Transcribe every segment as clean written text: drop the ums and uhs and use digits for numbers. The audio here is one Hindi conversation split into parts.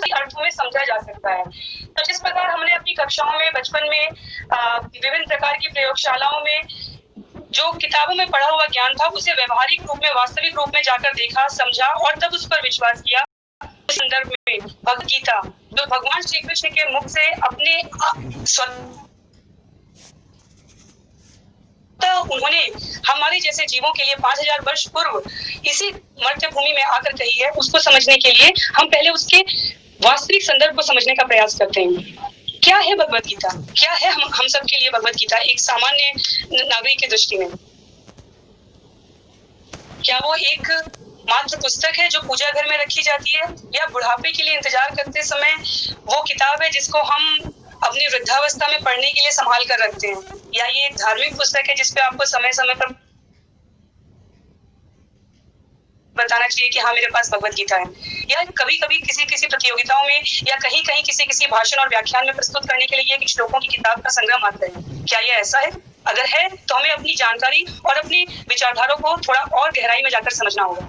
सही अर्थों में समझा जा सकता है। तो जिस प्रकार हमने अपनी कक्षाओं में बचपन में विभिन्न प्रकार की प्रयोगशालाओं में जो किताबों में पढ़ा हुआ ज्ञान था उसे व्यवहारिक रूप में वास्तविक रूप में जाकर देखा, समझा और तब उस पर विश्वास किया। उस संदर्भ में भगवद गीता जो भगवान श्री कृष्ण के मुख से अपने उन्होंने हमारे जैसे जीवों के लिए 5000 वर्ष पूर्व इसी मर्त्य भूमि में आकर कही है, उसको समझने के लिए हम पहले उसके वास्तविक संदर्भ को समझने का प्रयास करते हैं। क्या है भगवद गीता? क्या है हम सब के लिए भगवद गीता एक सामान्य नागरिक की दृष्टि में? क्या वो एक मात्र पुस्तक है जो पूजा घर में रखी जाती है, या बुढ़ापे के लिए इंतजार करते समय वो किताब है जिसको हम अपनी वृद्धावस्था में पढ़ने के लिए संभाल कर रखते हैं, या ये एक धार्मिक पुस्तक है जिसपे आपको समय समय पर बताना चाहिए कि हाँ मेरे पास भगवद गीता है, या कभी कभी किसी प्रतियोगिताओं में या कहीं किसी भाषण और व्याख्यान में प्रस्तुत करने के लिए ये श्लोकों की किताब का संग्रह मात्र है। क्या ये ऐसा है? अगर है तो हमें अपनी जानकारी और अपनी विचारधारा को थोड़ा और गहराई में जाकर समझना होगा।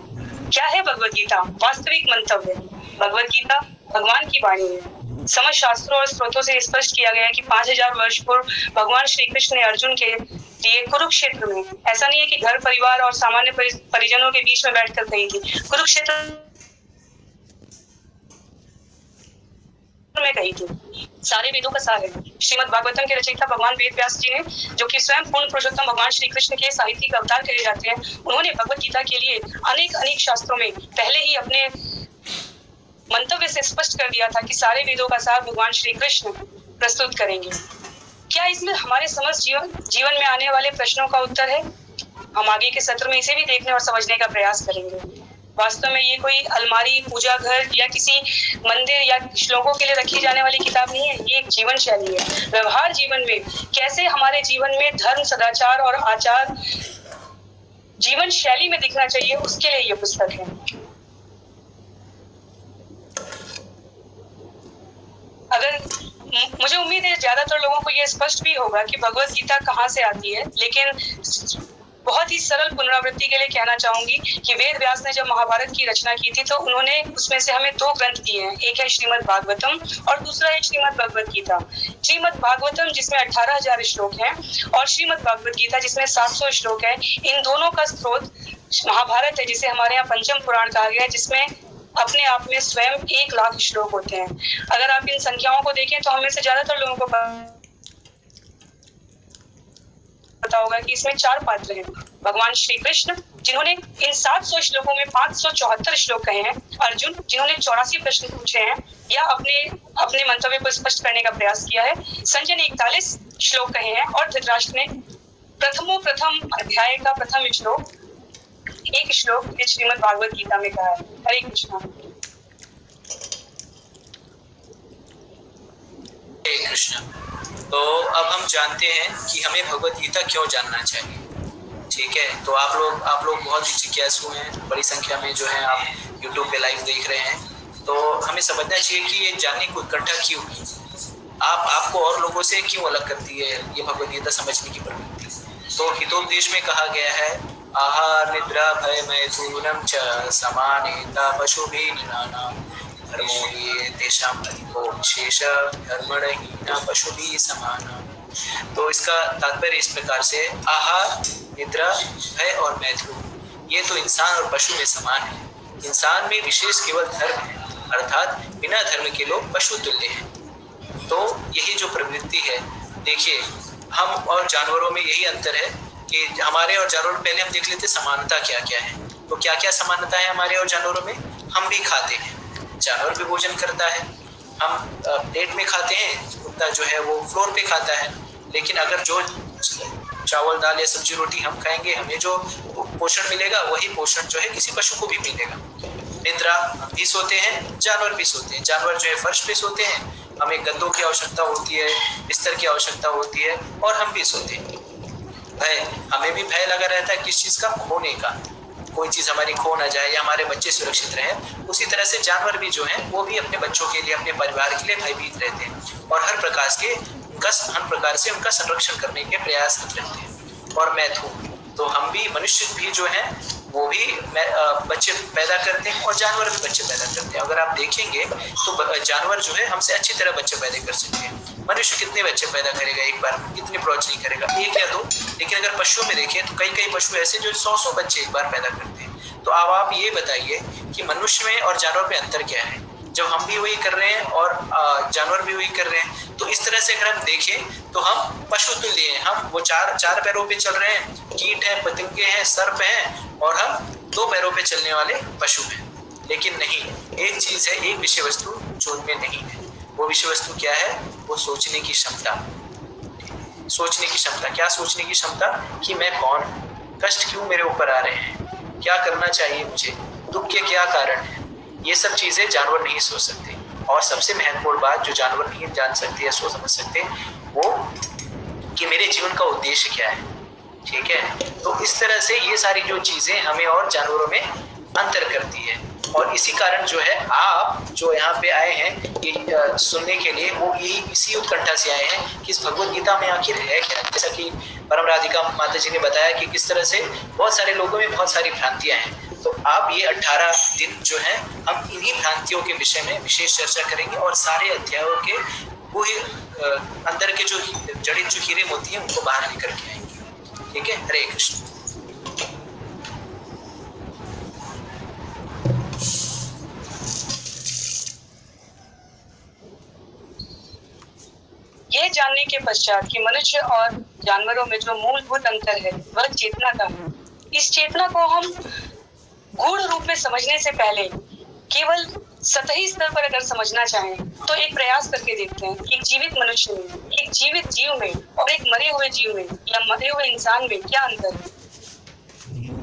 क्या है भगवद गीता? वास्तविक मंतव्य। भगवद गीता भगवान की वाणी है। समस्त शास्त्रों और स्रोतों से स्पष्ट किया गया है कि 5000 वर्ष पूर्व भगवान श्री कृष्ण ने अर्जुन के लिए कुरुक्षेत्र में, ऐसा नहीं है कि घर परिवार और सामान्य परिजनों के बीच में बैठकर कही थी, कुरुक्षेत्र में कही थी। सारे वेदों का सार है। श्रीमद् भागवतम के रचयिता भगवान वेद व्यास जी ने, जो कि स्वयं पूर्ण पुरुषोत्तम भगवान श्री कृष्ण के साहित्यिक अवतार कहे जाते हैं, उन्होंने भगवद गीता के लिए अनेक शास्त्रों में पहले ही अपने मंतव्य से स्पष्ट कर दिया था कि सारे वेदों का सार भगवान श्री कृष्ण प्रस्तुत करेंगे। क्या इसमें हमारे समस्त जीवन में आने वाले प्रश्नों का उत्तर है? हम आगे के सत्र में इसे भी देखने और समझने का प्रयास करेंगे। वास्तव में ये कोई अलमारी, पूजा घर या किसी मंदिर या श्लोकों के लिए रखी जाने वाली किताब नहीं है। ये एक जीवन शैली है। व्यवहार जीवन में कैसे हमारे जीवन में धर्म, सदाचार और आचार जीवन शैली में दिखना चाहिए, उसके लिए ये पुस्तक है। अगर मुझे उम्मीद है ज्यादातर लोगों को यह स्पष्ट भी होगा कि भगवद गीता कहाँ से आती है, लेकिन बहुत ही सरल पुनरावृत्ति के लिए कहना चाहूंगी कि वेद व्यास ने जब महाभारत की रचना की थी तो उन्होंने उसमें से हमें 2 ग्रंथ दिए हैं। एक है श्रीमद् भागवतम और दूसरा है श्रीमद् भगवद गीता। श्रीमद् भागवतम जिसमें 18,000 श्लोक हैं और श्रीमद् भगवद गीता जिसमें 700 श्लोक है। इन दोनों का स्रोत महाभारत है, जिसे हमारे यहाँ पंचम पुराण कहा गया है, जिसमें अपने आप में स्वयं 1 लाख श्लोक होते हैं। अगर आप इन संख्याओं को देखें तो हमें से ज्यादातर लोगों को पता होगा कि इसमें 4 पात्र हैं। भगवान श्री कृष्ण जिन्होंने इन 700 श्लोकों में 574 श्लोक कहे हैं, अर्जुन जिन्होंने 84 प्रश्न पूछे हैं या अपने मंतव्य को स्पष्ट करने का प्रयास किया है, संजय ने 41 श्लोक कहे हैं और धृतराष्ट्र ने प्रथम अध्याय का प्रथम श्लोक, एक श्लोक श्रीमद् भागवत गीता में कहा है। हरे कृष्णा। हरे कृष्णा। तो अब हम जानते हैं कि हमें भगवत गीता क्यों जानना चाहिए। ठीक है, तो आप लोग बहुत ही जिज्ञासु हैं, बड़ी संख्या में जो है आप YouTube पे लाइव देख रहे हैं। तो हमें समझना चाहिए कि ये जानने को इकट्ठा क्यों की, आपको और लोगों से क्यों अलग करती है ये भगवत गीता समझने की प्रवृत्ति। तो हितोपदेश में कहा गया है, आहार निद्रा भय मैथुनम च समानेता पशुभिः निरानाम् धर्मो ये तेषाम् अधिको विशेष धर्मणहीना पशुभिः समानाः। तो इसका तात्पर्य इस प्रकार से, आहार, निद्रा, भय और मैथुन ये तो इंसान और पशु में समान है। इंसान में विशेष केवल धर्म है, अर्थात बिना धर्म के लोग पशु तुल्य हैं। तो यही जो प्रवृत्ति है, देखिए हम और जानवरों में यही अंतर है कि हमारे और जानवरों, पहले हम देख लेते समानता क्या क्या है। तो क्या क्या समानता है हमारे और जानवरों में? हम भी खाते हैं, जानवर भी भोजन करता है। हम प्लेट में खाते हैं, कुत्ता जो है वो फ्लोर पे खाता है। लेकिन अगर जो चावल दाल या सब्जी रोटी हम खाएंगे, हमें जो पोषण मिलेगा वही पोषण जो है किसी पशु को भी मिलेगा। निद्रा, हम भी सोते हैं, जानवर भी सोते हैं। जानवर जो है फर्श पे सोते हैं, हमें गद्दों की आवश्यकता होती है, बिस्तर की आवश्यकता होती है, और हम भी सोते हैं। भय, हमें भी भय लगा रहता है किस चीज़ का? खोने का। कोई चीज़ हमारी खो ना जाए या हमारे बच्चे सुरक्षित रहें। उसी तरह से जानवर भी जो हैं वो भी अपने बच्चों के लिए, अपने परिवार के लिए भयभीत रहते हैं और हर प्रकार से उनका संरक्षण करने के प्रयास रहते हैं। और मैथुन, तो हम भी मनुष्य भी जो है वो भी बच्चे पैदा करते हैं और जानवर भी बच्चे पैदा करते हैं। अगर आप देखेंगे तो जानवर जो है हमसे अच्छी तरह बच्चे पैदा कर सकते हैं। मनुष्य कितने बच्चे पैदा करेगा एक बार, कितनी प्रोजेनी करेगा, एक या दो। लेकिन अगर पशुओं में देखें तो कई पशु ऐसे जो 100 बच्चे एक बार पैदा करते हैं। तो अब आप ये बताइए कि मनुष्य में और जानवर में अंतर क्या है, जब हम भी वही कर रहे हैं और जानवर भी वही कर रहे हैं। तो इस तरह से अगर हम देखें तो हम पशु तुल्य हैं। हम वो चार पैरों पे चल रहे हैं, कीट हैं, पतंगे हैं, सर्प हैं, और हम 2 पैरों पे चलने वाले पशु हैं। लेकिन नहीं, एक चीज है, एक विषय वस्तु जो उनमें नहीं है। वो विषय वस्तु क्या है? वो सोचने की क्षमता। सोचने की क्षमता, क्या सोचने की क्षमता? कि मैं कौन हूँ, कष्ट क्यों मेरे ऊपर आ रहे हैं, क्या करना चाहिए मुझे, दुख के क्या कारण है। ये सब चीजें जानवर नहीं सोच सकते। और सबसे महत्वपूर्ण बात जो जानवर नहीं जान सकते या सोच समझ सकते, वो कि मेरे जीवन का उद्देश्य क्या है। ठीक है, तो इस तरह से ये सारी जो चीजें हमें और जानवरों में अंतर करती है। और इसी कारण जो है आप जो यहाँ पे आए हैं ये सुनने के लिए, वो यही इसी उत्कंठा से आए हैं कि इस भगवत गीता में आखिर है क्या। जैसा कि परम राधिका माता जी ने बताया कि किस तरह से बहुत सारे लोगों में बहुत सारी भ्रांतियां हैं। तो आप ये 18 दिन जो है हम इन्हीं भ्रांतियों के विषय में विशेष चर्चा करेंगे और सारे अध्यायों के वो अंदर के जो जड़ित जो हीरे मोती हैं उनको बाहर निकल के आएंगे। ठीक है, हरे कृष्ण। यह जानने के पश्चात कि मनुष्य और जानवरों में जो मूलभूत अंतर है वह चेतना का है। इस चेतना को हम गूढ़ रूप में समझने से पहले केवल सतही स्तर पर अगर समझना चाहें तो एक प्रयास करके देखते हैं कि एक जीवित मनुष्य में, एक जीवित जीव में और एक मरे हुए जीव में या मरे हुए इंसान में क्या अंतर है।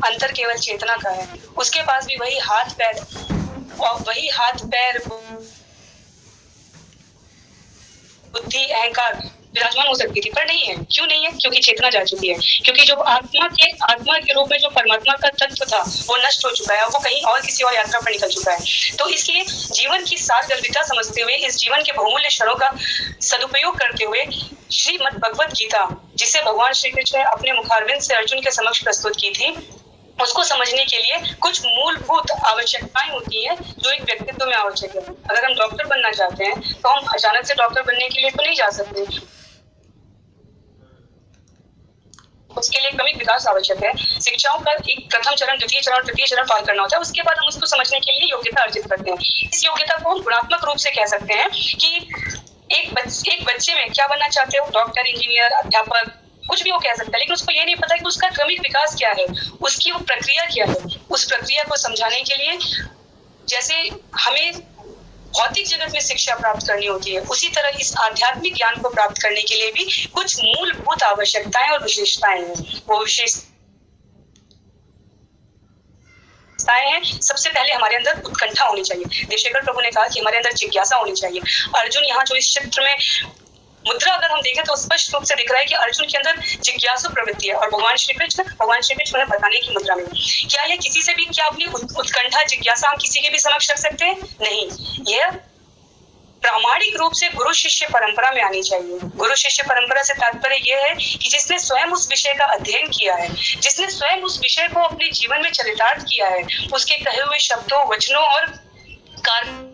अंतर केवल चेतना का है। उसके पास भी वही हाथ पैर बुद्धि अहंकार विराजमान हो सकती थी, पर नहीं है। क्यों नहीं है? क्योंकि चेतना जा चुकी है। क्योंकि जो आत्मा के रूप में जो परमात्मा का तत्व था वो नष्ट हो चुका है, वो कहीं और किसी और यात्रा पर निकल चुका है। तो इसलिए जीवन की सार गर्भिता समझते हुए, इस जीवन के बहुमूल्य क्षणों का सदुपयोग करते हुए श्रीमद् भगवत गीता, जिसे भगवान श्री कृष्ण ने अपने मुखारविंद से अर्जुन के समक्ष प्रस्तुत की थी, उसको समझने के लिए कुछ मूलभूत आवश्यकताएं होती हैं जो एक व्यक्तित्व में आवश्यक है। अगर हम डॉक्टर बनना चाहते हैं तो हम अचानक से डॉक्टर बनने के लिए तो नहीं जा सकते। उसके लिए क्रमिक विकास आवश्यक है। शिक्षाओं का एक प्रथम चरण, द्वितीय चरण, तृतीय चरण पार करना होता है। उसके बाद हम उसको समझने के लिए योग्यता अर्जित करते हैं। इस योग्यता को हम गुणात्मक रूप से कह सकते हैं कि एक बच्चे में क्या बनना चाहते हो, डॉक्टर, इंजीनियर, अध्यापक, कुछ भी वो कह सकता है, लेकिन उसको ये नहीं पता कि उसका क्रमिक विकास क्या है, उसकी वो प्रक्रिया क्या है। उस प्रक्रिया को समझाने के लिए जैसे हमें भौतिक जगत में शिक्षा प्राप्त करनी होती है, उसी तरह इस आध्यात्मिक ज्ञान को प्राप्त करने के लिए भी कुछ मूलभूत आवश्यकताएं और विशेषताएं हैं। वो विशेषताएं हैं, सबसे पहले हमारे अंदर उत्कंठा होनी चाहिए। देशेकर प्रभु ने कहा कि हमारे अंदर जिज्ञासा होनी चाहिए। अर्जुन यहाँ जो इस चित्र में मुद्रा अगर हम देखें तो स्पष्ट रूप से दिख रहा है कि अर्जुन के अंदर जिज्ञासु प्रवृत्ति है। और भगवान श्री कृष्ण ने बताने की मुद्रा में क्या यह किसी से भी, क्या अपनी उत्कंठा जिज्ञासा हम किसी के भी समक्ष रख सकते हैं? नहीं, यह प्रामाणिक रूप से गुरु शिष्य परंपरा में आनी चाहिए। गुरु शिष्य परंपरा से तात्पर्य यह है कि जिसने स्वयं उस विषय का अध्ययन किया है, जिसने स्वयं उस विषय को अपने जीवन में चरितार्थ किया है, उसके कहे हुए शब्दों, वचनों और कार्यों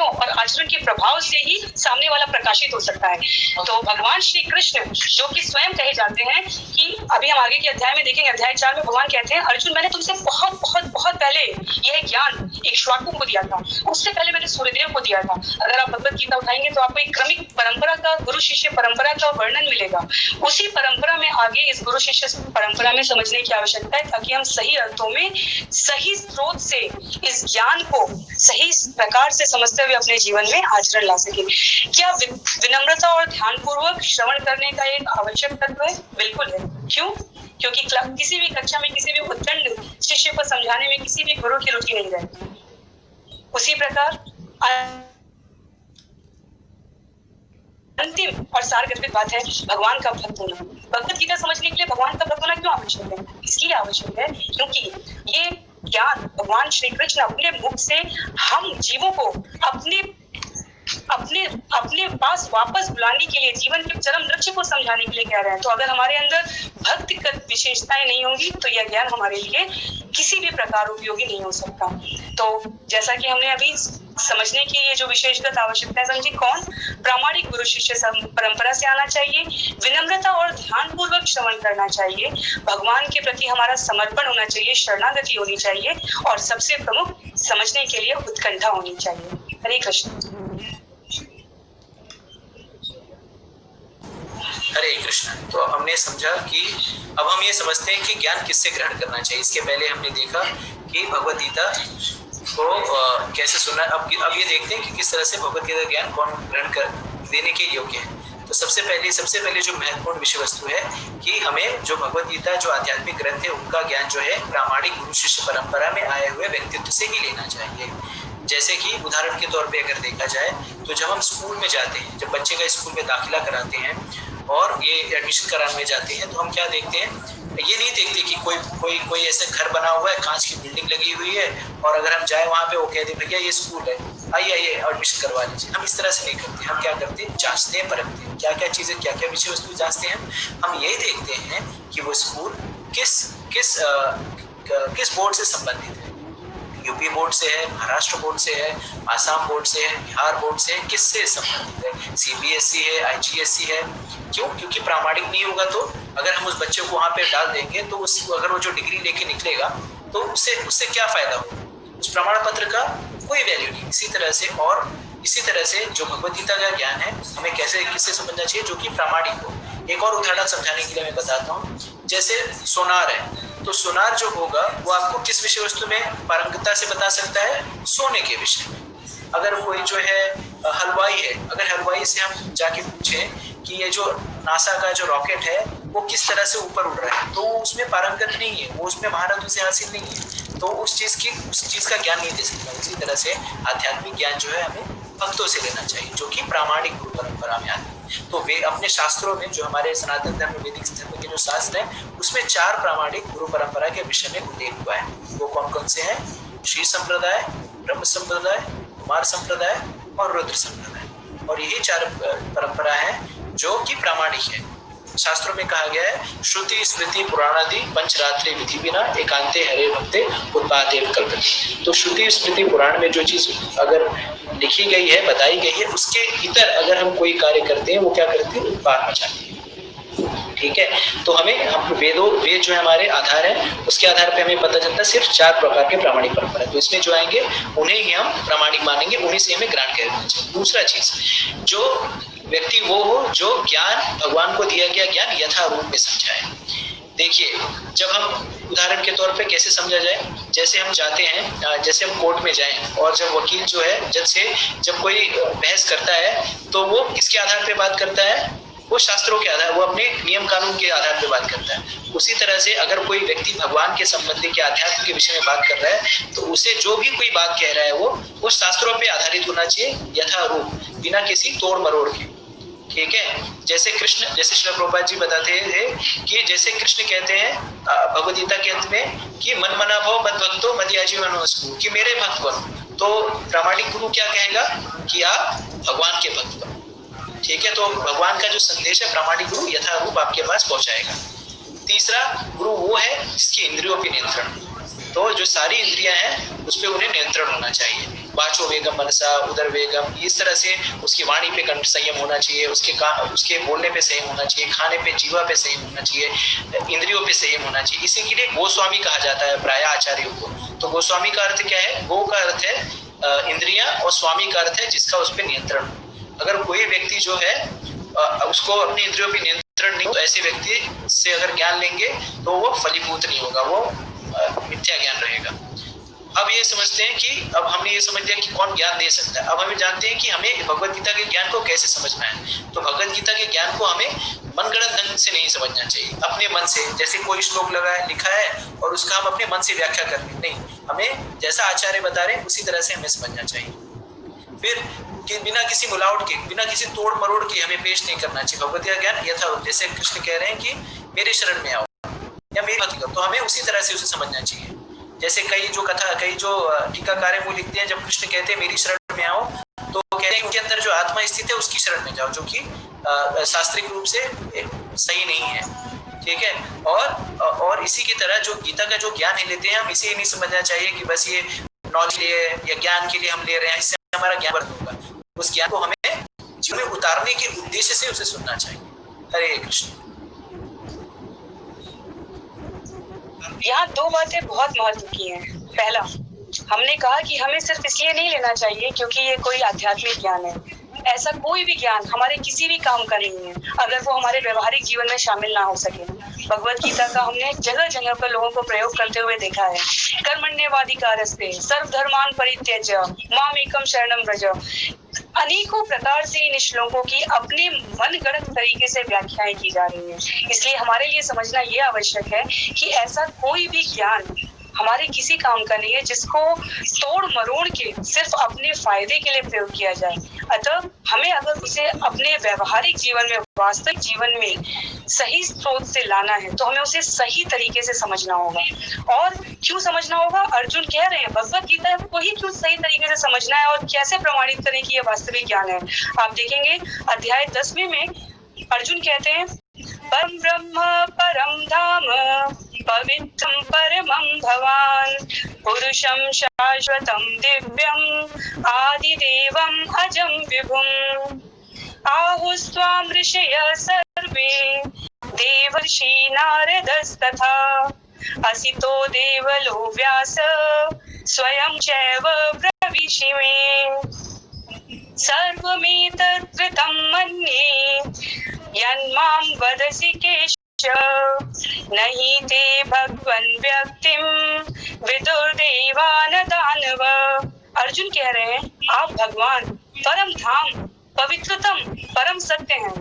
और आचरण के प्रभाव से ही सामने वाला प्रकाशित हो सकता है। तो भगवान श्री कृष्ण जो कि स्वयं कहे जाते हैं कि अभी हम आगे के अध्याय में देखेंगे, अध्याय 4 में भगवान कहते हैं, अर्जुन मैंने तुमसे बहुत बहुत बहुत पहले यह ज्ञान इक्ष्वाकु को दिया था, उससे पहले मैंने सूर्यदेव को दिया था। अगर आप भगवत गीता उठाएंगे तो आपको एक क्रमिक परंपरा का, गुरु शिष्य परंपरा का वर्णन मिलेगा। उसी परंपरा में आगे इस गुरु शिष्य परंपरा में समझने की आवश्यकता है, ताकि हम सही अर्थों में सही स्रोत से इस ज्ञान को सही प्रकार से समझते हुए अपने जीवन में आचरण ला सके। क्या विनम्रता और ध्यानपूर्वक श्रवण करने का एक आवश्यक तत्व है? बिल्कुल है। क्यों? क्योंकि किसी भी कक्षा में किसी भी उद्दंड शिष्य को समझाने में किसी भी गुरु की रुचि नहीं रहती। उसी प्रकार अंतिम और सारगर्भित बात है भगवान का भक्त होना। भगवत गीता समझने के लिए भगवान का भक्त होना क्यों आवश्यक है? इसलिए आवश्यक है क्योंकि ये ज्ञान भगवान श्री कृष्ण अपने मुख से हम जीवों को अपने अपने पास वापस बुलाने के लिए, जीवन के चरम लक्ष्य को समझाने के लिए कह रहे हैं। तो अगर हमारे अंदर भक्तिगत विशेषताएं नहीं होंगी तो यह ज्ञान हमारे लिए किसी भी प्रकार उपयोगी नहीं हो सकता। तो जैसा कि हमने अभी समझने की ये जो विशेषगत आवश्यकता समझी, कौन? प्रामाणिक गुरु शिष्य परंपरा से आना चाहिए, विनम्रता और ध्यान पूर्वक श्रवण करना चाहिए, भगवान के प्रति हमारा समर्पण होना चाहिए, शरणागति होनी चाहिए, और सबसे प्रमुख समझने के लिए उत्कंठा होनी चाहिए। हरे कृष्ण। हरे कृष्ण। तो हमने समझा कि अब हम ये समझते हैं कि ज्ञान किससे ग्रहण करना चाहिए। इसके पहले हमने देखा कि भगवद गीता को कैसे सुनना। अब ये देखते हैं कि किस तरह से भगवद गीता ज्ञान कौन ग्रहण कर देने के योग्य है। तो सबसे पहले जो महत्वपूर्ण विषय वस्तु है कि हमें जो भगवद गीता जो आध्यात्मिक ग्रंथ है उनका ज्ञान जो है प्रामाणिक गुरु शिष्य परंपरा में आए हुए व्यक्तित्व से ही लेना चाहिए। जैसे कि उदाहरण के तौर पे अगर देखा जाए तो जब हम स्कूल में जाते हैं, जब बच्चे का स्कूल में दाखिला कराते हैं और ये एडमिशन कराने जाते हैं, तो हम क्या देखते हैं, ये नहीं देखते कि कोई ऐसा घर बना हुआ है, कांच की बिल्डिंग लगी हुई है, और अगर हम जाए वहाँ पे वो कहते भैया ये स्कूल है, आइए एडमिशन करवा लीजिए। हम इस तरह से नहीं करते। हम क्या करते हैं, जांचते हैं, परखते हैं, क्या क्या चीज़ें, क्या क्या विषय वस्तु जांचते हैं। हम यही देखते हैं कि वो स्कूल किस बोर्ड से संबंधित है। यूपी बोर्ड से है, महाराष्ट्र बोर्ड से है, आसाम बोर्ड से है, बिहार बोर्ड से है, किससे संबंधित है, सीबीएसई है, आईजीएसई है। क्यों? क्योंकि प्रामाणिक नहीं होगा तो अगर हम उस बच्चे को वहाँ पे डाल देंगे तो अगर वो जो डिग्री लेके निकलेगा तो उससे क्या फायदा होगा, उस प्रमाण पत्र का कोई वैल्यू नहीं। इसी तरह से जो भगवद गीता का ज्ञान है हमें किससे समझना चाहिए, जो कि प्रामाणिक हो। एक और उदाहरण समझाने के लिए मैं बताता हूँ। जैसे सोनार है, तो सोनार जो होगा वो आपको किस विषय वस्तु में पारंगतता से बता सकता है, सोने के विषय में। अगर कोई जो है हलवाई है, अगर हलवाई से हम जाके पूछें कि ये जो नासा का जो रॉकेट है वो किस तरह से ऊपर उड़ रहा है, तो उसमें पारंगत नहीं है, वो उसमें महारत उसे हासिल नहीं है, तो उस चीज का ज्ञान नहीं दे सकता। इसी तरह से आध्यात्मिक ज्ञान जो है हमें भक्तों से लेना चाहिए, जो कि प्रामाणिक गुरु परंपरा में आते हैं। तो वे अपने शास्त्रों में, जो हमारे सनातन धर्म वैदिक धर्म के जो शास्त्र है, उसमें 4 प्रामाणिक गुरु परंपरा के विषय में उल्लेख हुआ है। वो कौन कौन से हैं? श्री संप्रदाय, ब्रह्म संप्रदाय, कुमार संप्रदाय और रुद्र संप्रदाय। और यही 4 परंपरा है जो कि प्रामाणिक है। शास्त्रों में कहा गया है, श्रुति स्मृति पुराणादि पंचरात्रि विधि बिना एकांते हरे भक्ते उत्पादे कल्पते। तो श्रुति स्मृति पुराण में जो चीज अगर लिखी गई है, बताई गई है, उसके इतर अगर हम कोई कार्य करते हैं, वो क्या करते हैं, उत्पाद मचाते हैं। ठीक है, तो हम वेद जो हमारे आधार है, उसके आधार पे हमें पता चलता है सिर्फ 4 प्रकार के प्रामाणिक परंपरा। तो इसमें जो आएंगे उन्हें ही हम प्रामाणिक मानेंगे, उन्हीं से हमें ग्रहण करना चाहिए। दूसरा चीज, जो व्यक्ति वो हो जो ज्ञान, भगवान को दिया गया ज्ञान यथा रूप में समझाए। देखिए, जब हम उदाहरण के तौर पे कैसे समझा जाए, जैसे हम जाते हैं, जैसे हम कोर्ट में जाएं और जब वकील जो है जब कोई बहस करता है तो वो किसके आधार पे बात करता है, वो शास्त्रों के आधार, वो अपने नियम कानून के आधार पे बात करता है। उसी तरह से अगर कोई व्यक्ति भगवान के संबंधी के अध्यात्म के विषय में बात कर रहा है तो उसे जो भी कोई बात कह रहा है वो शास्त्रों पे आधारित होना चाहिए, यथा रूप, बिना किसी तोड़ मरोड़ के। ठीक है, जैसे श्रील प्रभुपाद जी बताते थे कि जैसे कृष्ण कहते हैं भगवद गीता के अंत में कि मन मना भव मद भक्तो मद याजी मनोस्कु, कि मेरे भक्त बनो। तो प्रामाणिक गुरु क्या कहेगा कि आप भगवान के भक्त बनो। ठीक है, तो भगवान का जो संदेश है प्रामाणिक गुरु यथा रूप आपके पास पहुंचाएगा। तीसरा गुरु वो है जिसकी इंद्रियों पे नियंत्रण, तो जो सारी इंद्रियां हैं उस पे उन्हें नियंत्रण होना चाहिए। वाचो वेगम मनसा उदर वेगम, इस तरह से उसकी वाणी पे कंठ संयम होना चाहिए, उसके बोलने पे संयम होना चाहिए, खाने पे जीवा पे संयम होना चाहिए, इंद्रियों पे संयम होना चाहिए। इसी के लिए गोस्वामी कहा जाता है प्राय आचार्यों को। तो गोस्वामी का अर्थ क्या है? गो का अर्थ है इंद्रियां और स्वामी का अर्थ है जिसका उस पर नियंत्रण। अगर कोई व्यक्ति जो है उसको अपनी इंद्रियों पे नियंत्रण नहीं, तो ऐसे व्यक्ति से अगर ज्ञान लेंगे तो वो फलीभूत नहीं होगा, वो मिथ्या ज्ञान रहेगा। अब ये समझते हैं कि अब हमने ये समझ लिया कि कौन ज्ञान दे सकता है। अब हमें जानते हैं कि हमें भगवद गीता के ज्ञान को कैसे समझना है। तो भगवद गीता के ज्ञान को हमें मनगढ़ंत ढंग से नहीं समझना चाहिए, अपने मन से। जैसे कोई श्लोक लिखा है और उसका हम अपने मन से व्याख्या कर लें, नहीं, हमें जैसा आचार्य बता रहे हैं उसी तरह से हमें समझना चाहिए। फिर कि बिना किसी मिलावट के, बिना किसी तोड़ मरोड़ के हमें पेश नहीं करना चाहिए भगवद गीता ज्ञान यथा। जैसे कृष्ण कह रहे हैं कि मेरे शरण में आओ या मेरी भक्ति करो, तो हमें उसी तरह से उसे समझना चाहिए। जैसे कई जो टीकाकार है वो लिखते हैं, जब कृष्ण कहते हैं मेरी शरण में आओ, तो कहते हैं उनके अंदर जो आत्मा स्थित है उसकी शरण में जाओ, जो कि शास्त्रिक रूप से सही नहीं है, ठीक है। और इसी की तरह जो गीता का जो ज्ञान ही लेते हैं, हम इसे ही नहीं समझना चाहिए कि बस ये नॉलेज लिए या ज्ञान के लिए हम ले रहे हैं, इससे हमारा ज्ञान बढ़ होगा। उस ज्ञान को हमें जीवन में उतारने के उद्देश्य से उसे सुनना चाहिए। हरे कृष्ण। यहाँ दो बातें बहुत महत्व की हैं। पहला, हमने कहा कि हमें सिर्फ इसलिए नहीं लेना चाहिए क्योंकि ये कोई आध्यात्मिक ज्ञान है। ऐसा कोई भी ज्ञान हमारे किसी भी काम का नहीं है अगर वो हमारे व्यवहारिक जीवन में शामिल ना हो सके। भगवत गीता का हमने जगह जगह पर लोगों को प्रयोग करते हुए देखा है। कर्मण्येवाधिकारस्ते सर्वधर्मान् परित्यज्य मामेकं शरणं व्रज। अनेकों प्रकार से इन श्लोकों की अपने मनगढ़ंत तरीके से व्याख्याएं की जा रही हैं। इसलिए हमारे लिए समझना ये आवश्यक है कि ऐसा कोई भी ज्ञान हमारे किसी काम का नहीं है जिसको तोड़ मरोड़ के सिर्फ अपने फायदे के लिए प्रयोग किया जाए। अतः हमें अगर उसे अपने व्यवहारिक जीवन में, वास्तविक जीवन में सही स्रोत से लाना है तो हमें उसे सही तरीके से समझना होगा। और क्यों समझना होगा? अर्जुन कह रहे हैं भगवत गीता को ही क्यों सही तरीके से समझना है और कैसे प्रमाणित करें कि यह वास्तविक ज्ञान है। आप देखेंगे अध्याय 10वें में अर्जुन कहते हैं परम ब्रह्म परम धाम पवित्रम परमं भवान पुरुषं शाश्वतं दिव्यं आदिदेवं अजं विभुम् आहुस्त्वां ऋषयः सर्वे देवर्षि नारदस्तथा असितो देवलो व्यास स्वयं चैव ब्रवीषिमे सर्वमेतद्कृतं मन्ये यन्मां वदसि केशव नहि ते भगवन् व्यक्तिं विदुर्देवान् दानव। अर्जुन कह रहे हैं आप भगवान परम धाम पवित्रतम परम सत्य हैं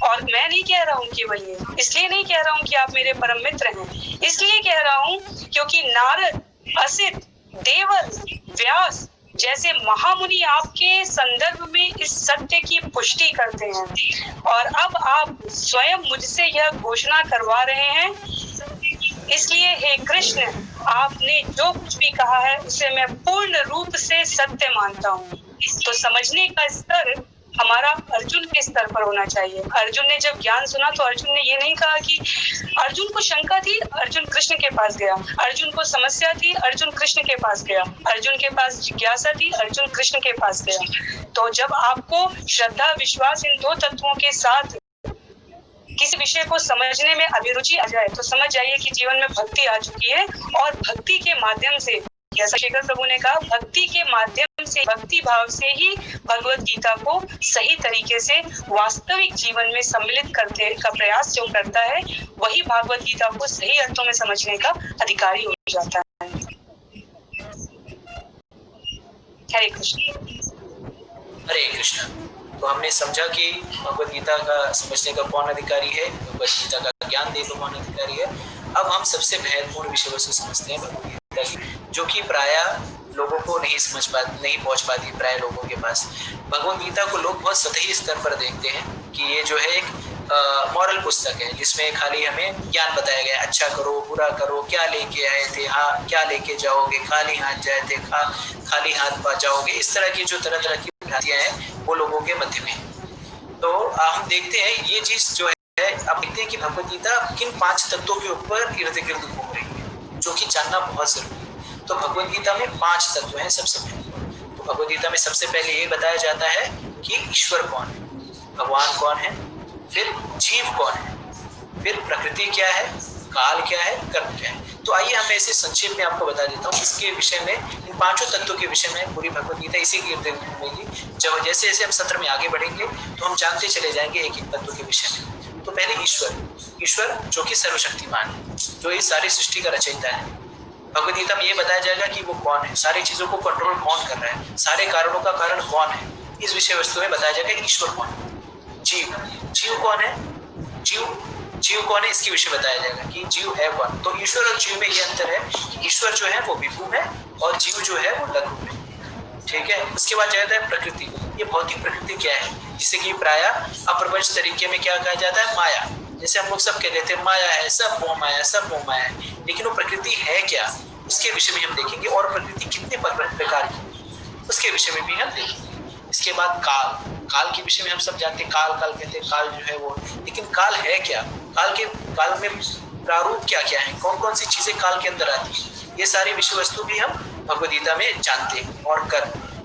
और मैं नहीं कह रहा हूँ कि वही है। इसलिए नहीं कह रहा हूँ कि आप मेरे परम मित्र हैं, इसलिए कह रहा हूँ क्योंकि नारद, असित, देवल, व्यास जैसे महामुनि आपके संदर्भ में इस सत्य की पुष्टि करते हैं और अब आप स्वयं मुझसे यह घोषणा करवा रहे हैं। इसलिए हे कृष्ण, आपने जो कुछ भी कहा है उसे मैं पूर्ण रूप से सत्य मानता हूँ। तो समझने का स्तर हमारा अर्जुन के स्तर पर होना चाहिए। अर्जुन ने जब ज्ञान सुना तो अर्जुन ने ये नहीं कहा कि अर्जुन को शंका थी, अर्जुन कृष्ण के पास गया। अर्जुन को समस्या थी, अर्जुन कृष्ण के पास गया। अर्जुन के पास जिज्ञासा थी, अर्जुन कृष्ण के पास गया। तो जब आपको श्रद्धा विश्वास इन दो तत्वों के साथ किसी विषय को समझने में अभिरुचि आ जाए तो समझ जाइए कि जीवन में भक्ति आ चुकी है। और भक्ति के माध्यम से, जैसा शेखर प्रभु ने कहा, भक्ति के माध्यम से, भक्ति भाव से ही भगवत गीता को सही तरीके से वास्तविक जीवन में सम्मिलित करने का प्रयास जो करता है वही भगवत गीता को सही अर्थों में समझने का अधिकारी हो जाता है। हरे कृष्ण। हरे कृष्ण। तो हमने समझा कि भगवत गीता का समझने का कौन अधिकारी है, भगवत गीता का ज्ञान देने का कौन अधिकारी है। अब हम सबसे महत्वपूर्ण विषय वस्तु समझते हैं भगवत गीता की, जो कि प्रायः लोगों को नहीं पहुंच पाती प्राय लोगों के पास। भगवत गीता को लोग बहुत सतही स्तर पर देखते हैं कि ये जो है एक मॉरल पुस्तक है जिसमें खाली हमें ज्ञान बताया गया, अच्छा करो, बुरा करो, क्या लेके आए थे, हाँ क्या लेके जाओगे, खाली हाथ जाए थे, खाली हाथ जाओगे। इस तरह की जो तरह तरह की भ्रांतियां हैं वो लोगों के मध्य में। तो हम देखते हैं ये चीज जो है, अब देखते हैं कि भगवत गीता किन 5 तत्वों के ऊपर इर्द गिर्द घूम रही है, जो कि जानना बहुत जरूरी है। तो भगवत गीता में 5 तत्व हैं सबसे पहले। तो भगवत गीता में सबसे पहले ये बताया जाता है कि ईश्वर कौन है, भगवान कौन है, फिर जीव कौन है, फिर प्रकृति क्या है, काल क्या है, कर्म क्या है। तो आइए हम ऐसे संक्षेप में आपको बता देता हूँ इसके विषय में, इन 5 तत्वों के विषय में पूरी भगवत गीता इसी के इर्द गिर्द घूमेगी। जब जैसे जैसे हम सत्र में आगे बढ़ेंगे तो हम जानते चले जाएंगे एक एक तत्व के विषय में। तो पहले ईश्वर जो कि सर्वशक्तिमान है, जो इस सारी सृष्टि का रचयिता है। भगवत गीता में ये बताया जाएगा कि वो कौन है, सारी चीजों को कंट्रोल कौन कर रहा है, सारे कारणों का कारण कौन है। इस विषय वस्तु में बताया जाएगा ईश्वर कौन है। जीव कौन है, जीव कौन है, इसके विषय बताया जाएगा कि जीव है कौन। तो ईश्वर और जीव में ये अंतर है कि ईश्वर जो है वो विभु है और जीव जो है वो लघु है, ठीक है। उसके बाद जाता है प्रकृति। ये भौतिक प्रकृति क्या है, जिसे कि प्राय अप्रपंच तरीके में क्या कहा जाता है, माया। जैसे हम लोग सब कह देते हैं माया है, सब मोह माया, सब मोह माया है, लेकिन वो प्रकृति है क्या, उसके विषय में हम देखेंगे। और प्रकृति कितने प्रकार की, उसके विषय में भी हम देखेंगे। इसके बाद काल के विषय में हम सब जानते हैं, काल कहते हैं, काल जो है वो, लेकिन काल है क्या, काल में प्रारूप क्या क्या है, कौन कौन सी चीजें काल के अंदर आती है, ये सारी विषय वस्तु भी हम भगवद गीता में जानते हैं। और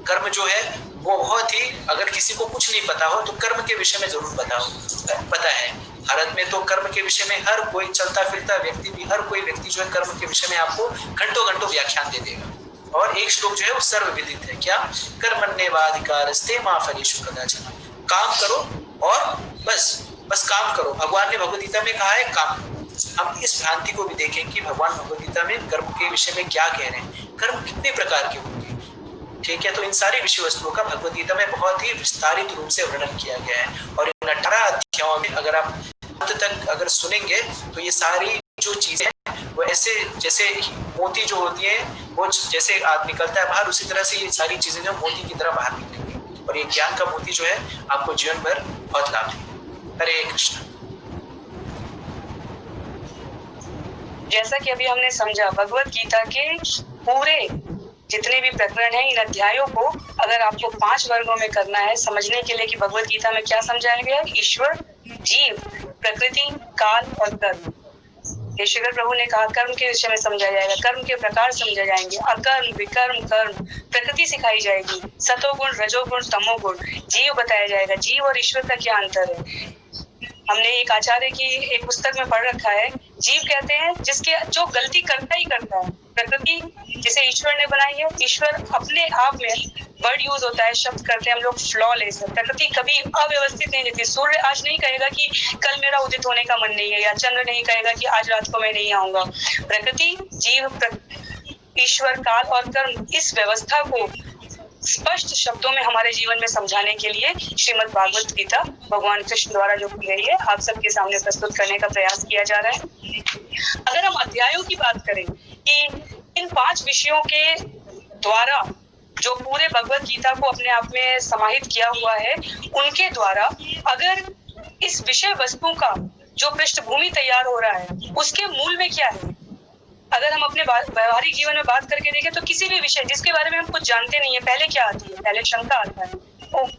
कर्म जो है वो बहुत ही, अगर किसी को कुछ नहीं पता हो तो कर्म के विषय में जरूर पता है। भारत में तो कर्म के विषय में हर कोई चलता फिरता व्यक्ति भी, हर कोई व्यक्ति जो है कर्म के विषय में आपको घंटों व्याख्यान दे देगा। और एक श्लोक जो है वो सर्वविदित है, क्या, कर्मण्येवाधिकारस्ते मा फलेषु कदाचन, काम करो और बस काम करो। भगवान ने भगवद गीता में कहा है काम। हम इस भ्रांति को भी देखें कि भगवान भगवद गीता में कर्म के विषय में क्या कह रहे हैं, कर्म कितने प्रकार के होंगे, ठीक है। तो इन सारी विषय वस्तुओं का भगवद गीता में बहुत ही विस्तारित रूप से वर्णन किया गया है। और इन 18 अध्यायों में अगर आप अंत तक अगर सुनेंगे तो ये सारी जो चीजें हैं वो ऐसे जैसे मोती जो होती है वो जैसे निकलता है बाहर, उसी तरह से ये सारी चीजें जो मोती की तरह बाहर निकलेंगी। और ये ज्ञान का मोती जो है आपको जीवन भर बहुत लाभ देगा। हरे कृष्ण। जैसा कि अभी हमने समझा, भगवत गीता के पूरे जितने भी प्रकरण हैं, इन अध्यायों को अगर आपको 5 वर्गों में करना है समझने के लिए कि भगवत गीता में क्या समझाया गया, ईश्वर, जीव, प्रकृति, काल और कर्म। ईश्वर प्रभु ने कहा कर्म के विषय में समझा जाएगा, कर्म के प्रकार समझे जाएंगे, अकर्म, विकर्म, कर्म, प्रकृति सिखाई जाएगी, सतोगुण, रजोगुण, तमोगुण, जीव बताया जाएगा, जीव और ईश्वर का क्या अंतर है। हमने एक आचार्य की एक पुस्तक में पढ़ रखा है, जीव कहते हैं जो गलती करता ही करता है। प्रकृति जिसे ईश्वर ने बनाई है, ईश्वर अपने आप में, वर्ड यूज होता है, शब्द करते हैं हम लोग फ्लॉलेस है। प्रकृति कभी अव्यवस्थित नहीं रहती। सूर्य आज नहीं कहेगा कि कल मेरा उदित होने का मन नहीं है, या चंद्र नहीं कहेगा कि आज रात को मैं नहीं आऊंगा। प्रकृति, जीव, ईश्वर, काल और कर्म, इस व्यवस्था को स्पष्ट शब्दों में हमारे जीवन में समझाने के लिए श्रीमद् भागवत गीता भगवान कृष्ण द्वारा जो की गई है, आप सबके सामने प्रस्तुत करने का प्रयास किया जा रहा है। अगर हम अध्यायों की बात करें कि इन 5 विषयों के द्वारा जो पूरे भगवत गीता को अपने आप में समाहित किया हुआ है, उनके द्वारा अगर इस विषय वस्तु का जो पृष्ठभूमि तैयार हो रहा है, उसके मूल में क्या है, अगर हम अपने व्यवहारिक जीवन में बात करके देखें तो किसी भी विषय जिसके बारे में हम कुछ जानते नहीं है, पहले क्या आती है, पहले शंका आता है। ओह,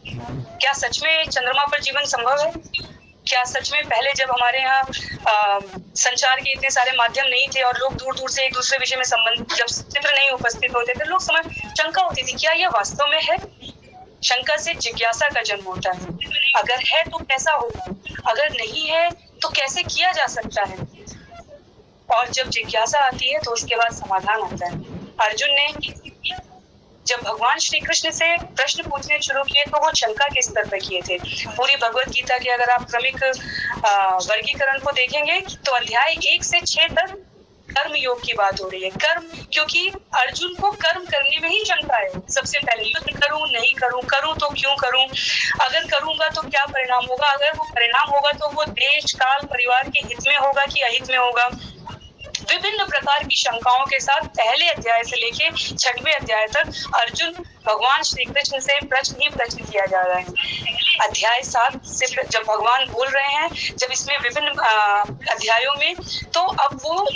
क्या सच में चंद्रमा पर जीवन संभव है? क्या सच में पहले जब हमारे यहाँ संचार के इतने सारे माध्यम नहीं थे और लोग दूर दूर से एक दूसरे विषय में संबंध, जब चित्र नहीं उपस्थित होते थे, लोग शंका होती थी, क्या यह वास्तव में है? शंका से जिज्ञासा का जन्म होता है। अगर है तो कैसा होगा, अगर नहीं है तो कैसे किया जा सकता है? और जब जिज्ञासा आती है तो उसके बाद समाधान आता है। अर्जुन ने जब भगवान श्री कृष्ण से प्रश्न पूछने शुरू किए तो वो शंका के स्तर पर किए थे। पूरी भगवत गीता के अगर आप क्रमिक वर्गीकरण को देखेंगे तो अध्याय 1 से 6 तक कर्म योग की बात हो रही है। कर्म, क्योंकि अर्जुन को कर्म करने में ही शंका है। सबसे पहले युद्ध करूं, नहीं करूं, करूं तो क्यों करूं, अगर करूंगा तो क्या परिणाम होगा, अगर वो परिणाम होगा तो वो देश, काल, परिवार के हित में होगा कि अहित में होगा। विभिन्न प्रकार की शंकाओं के साथ पहले अध्याय से लेके 6वें अध्याय तक अर्जुन भगवान श्री कृष्ण से प्रश्न किया जा रहा है। अध्याय 7 से जब भगवान बोल रहे हैं, जब इसमें विभिन्न अध्यायों में, तो अब वो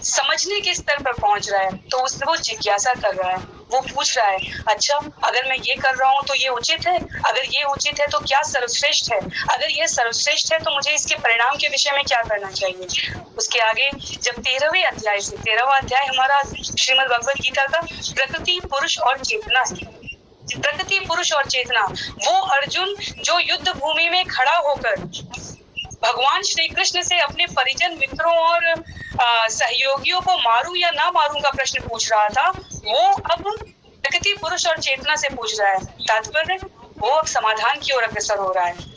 समझने के स्तर पर पहुंच रहा है, तो उसमें वो जिज्ञासा कर रहा है, वो पूछ रहा है, अच्छा अगर मैं ये कर रहा हूँ तो ये उचित है, अगर ये उचित है तो क्या सर्वश्रेष्ठ है, अगर ये सर्वश्रेष्ठ है तो मुझे इसके परिणाम के विषय में क्या करना चाहिए। उसके आगे जब 13वें अध्याय से, 13वां अध्याय हमारा श्रीमद् भगवत गीता का प्रकृति, पुरुष और चेतना है। प्रकृति, पुरुष और चेतना, वो अर्जुन जो युद्ध भूमि में खड़ा होकर भगवान श्री कृष्ण से अपने परिजन, मित्रों और सहयोगियों को मारूं या ना मारूं का प्रश्न पूछ रहा था, वो अब प्रकृति, पुरुष और चेतना से पूछ रहा है। तात्पर्य वो अब समाधान की ओर अग्रसर हो रहा है।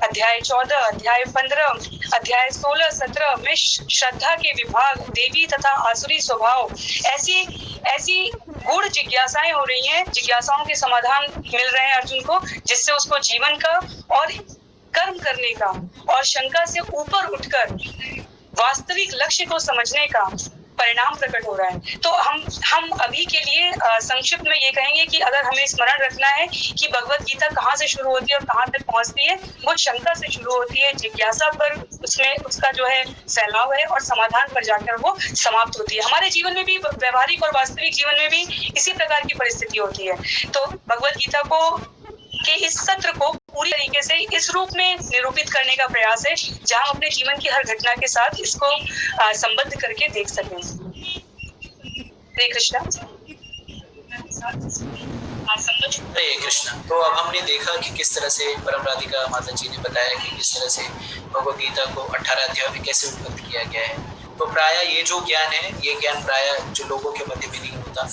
अध्याय 14, अध्याय 15, अध्याय 16, 17 में श्रद्धा के विभाग, देवी तथा आसुरी स्वभाव, ऐसी गूढ़ जिज्ञासाएं हो रही हैं, जिज्ञासाओं के समाधान मिल रहे हैं अर्जुन को, जिससे उसको जीवन का और कर्म करने का और शंका से ऊपर उठकर वास्तविक लक्ष्य को समझने का परिणाम प्रकट हो रहा है। तो हम अभी के लिए संक्षिप्त में ये कहेंगे कि अगर हमें स्मरण रखना है कि भगवत गीता कहाँ से शुरू होती है और कहाँ तक पहुँचती है, वो शंका से शुरू होती है, जिज्ञासा पर उसमें उसका जो है फैलाव है और समाधान पर जाकर वो समाप्त होती है। हमारे जीवन में भी, व्यवहारिक और वास्तविक जीवन में भी इसी प्रकार की परिस्थिति होती है। तो भगवत गीता को कि इस सत्र को पूरी तरीके से इस रूप में निरूपित करने का प्रयास है जहां हम अपने जीवन की हर घटना के साथ इसको संबद्ध करके देख सकें। हरे कृष्णा। हरे कृष्णा। तो अब हमने देखा कि किस तरह से परम राधिका माता जी ने बताया कि किस तरह से भगवद गीता को 18 अध्याय में कैसे उत्पन्न किया गया है। तो प्राय ये जो ज्ञान है, ये ज्ञान प्राय जो लोगों के मध्य में नहीं होता,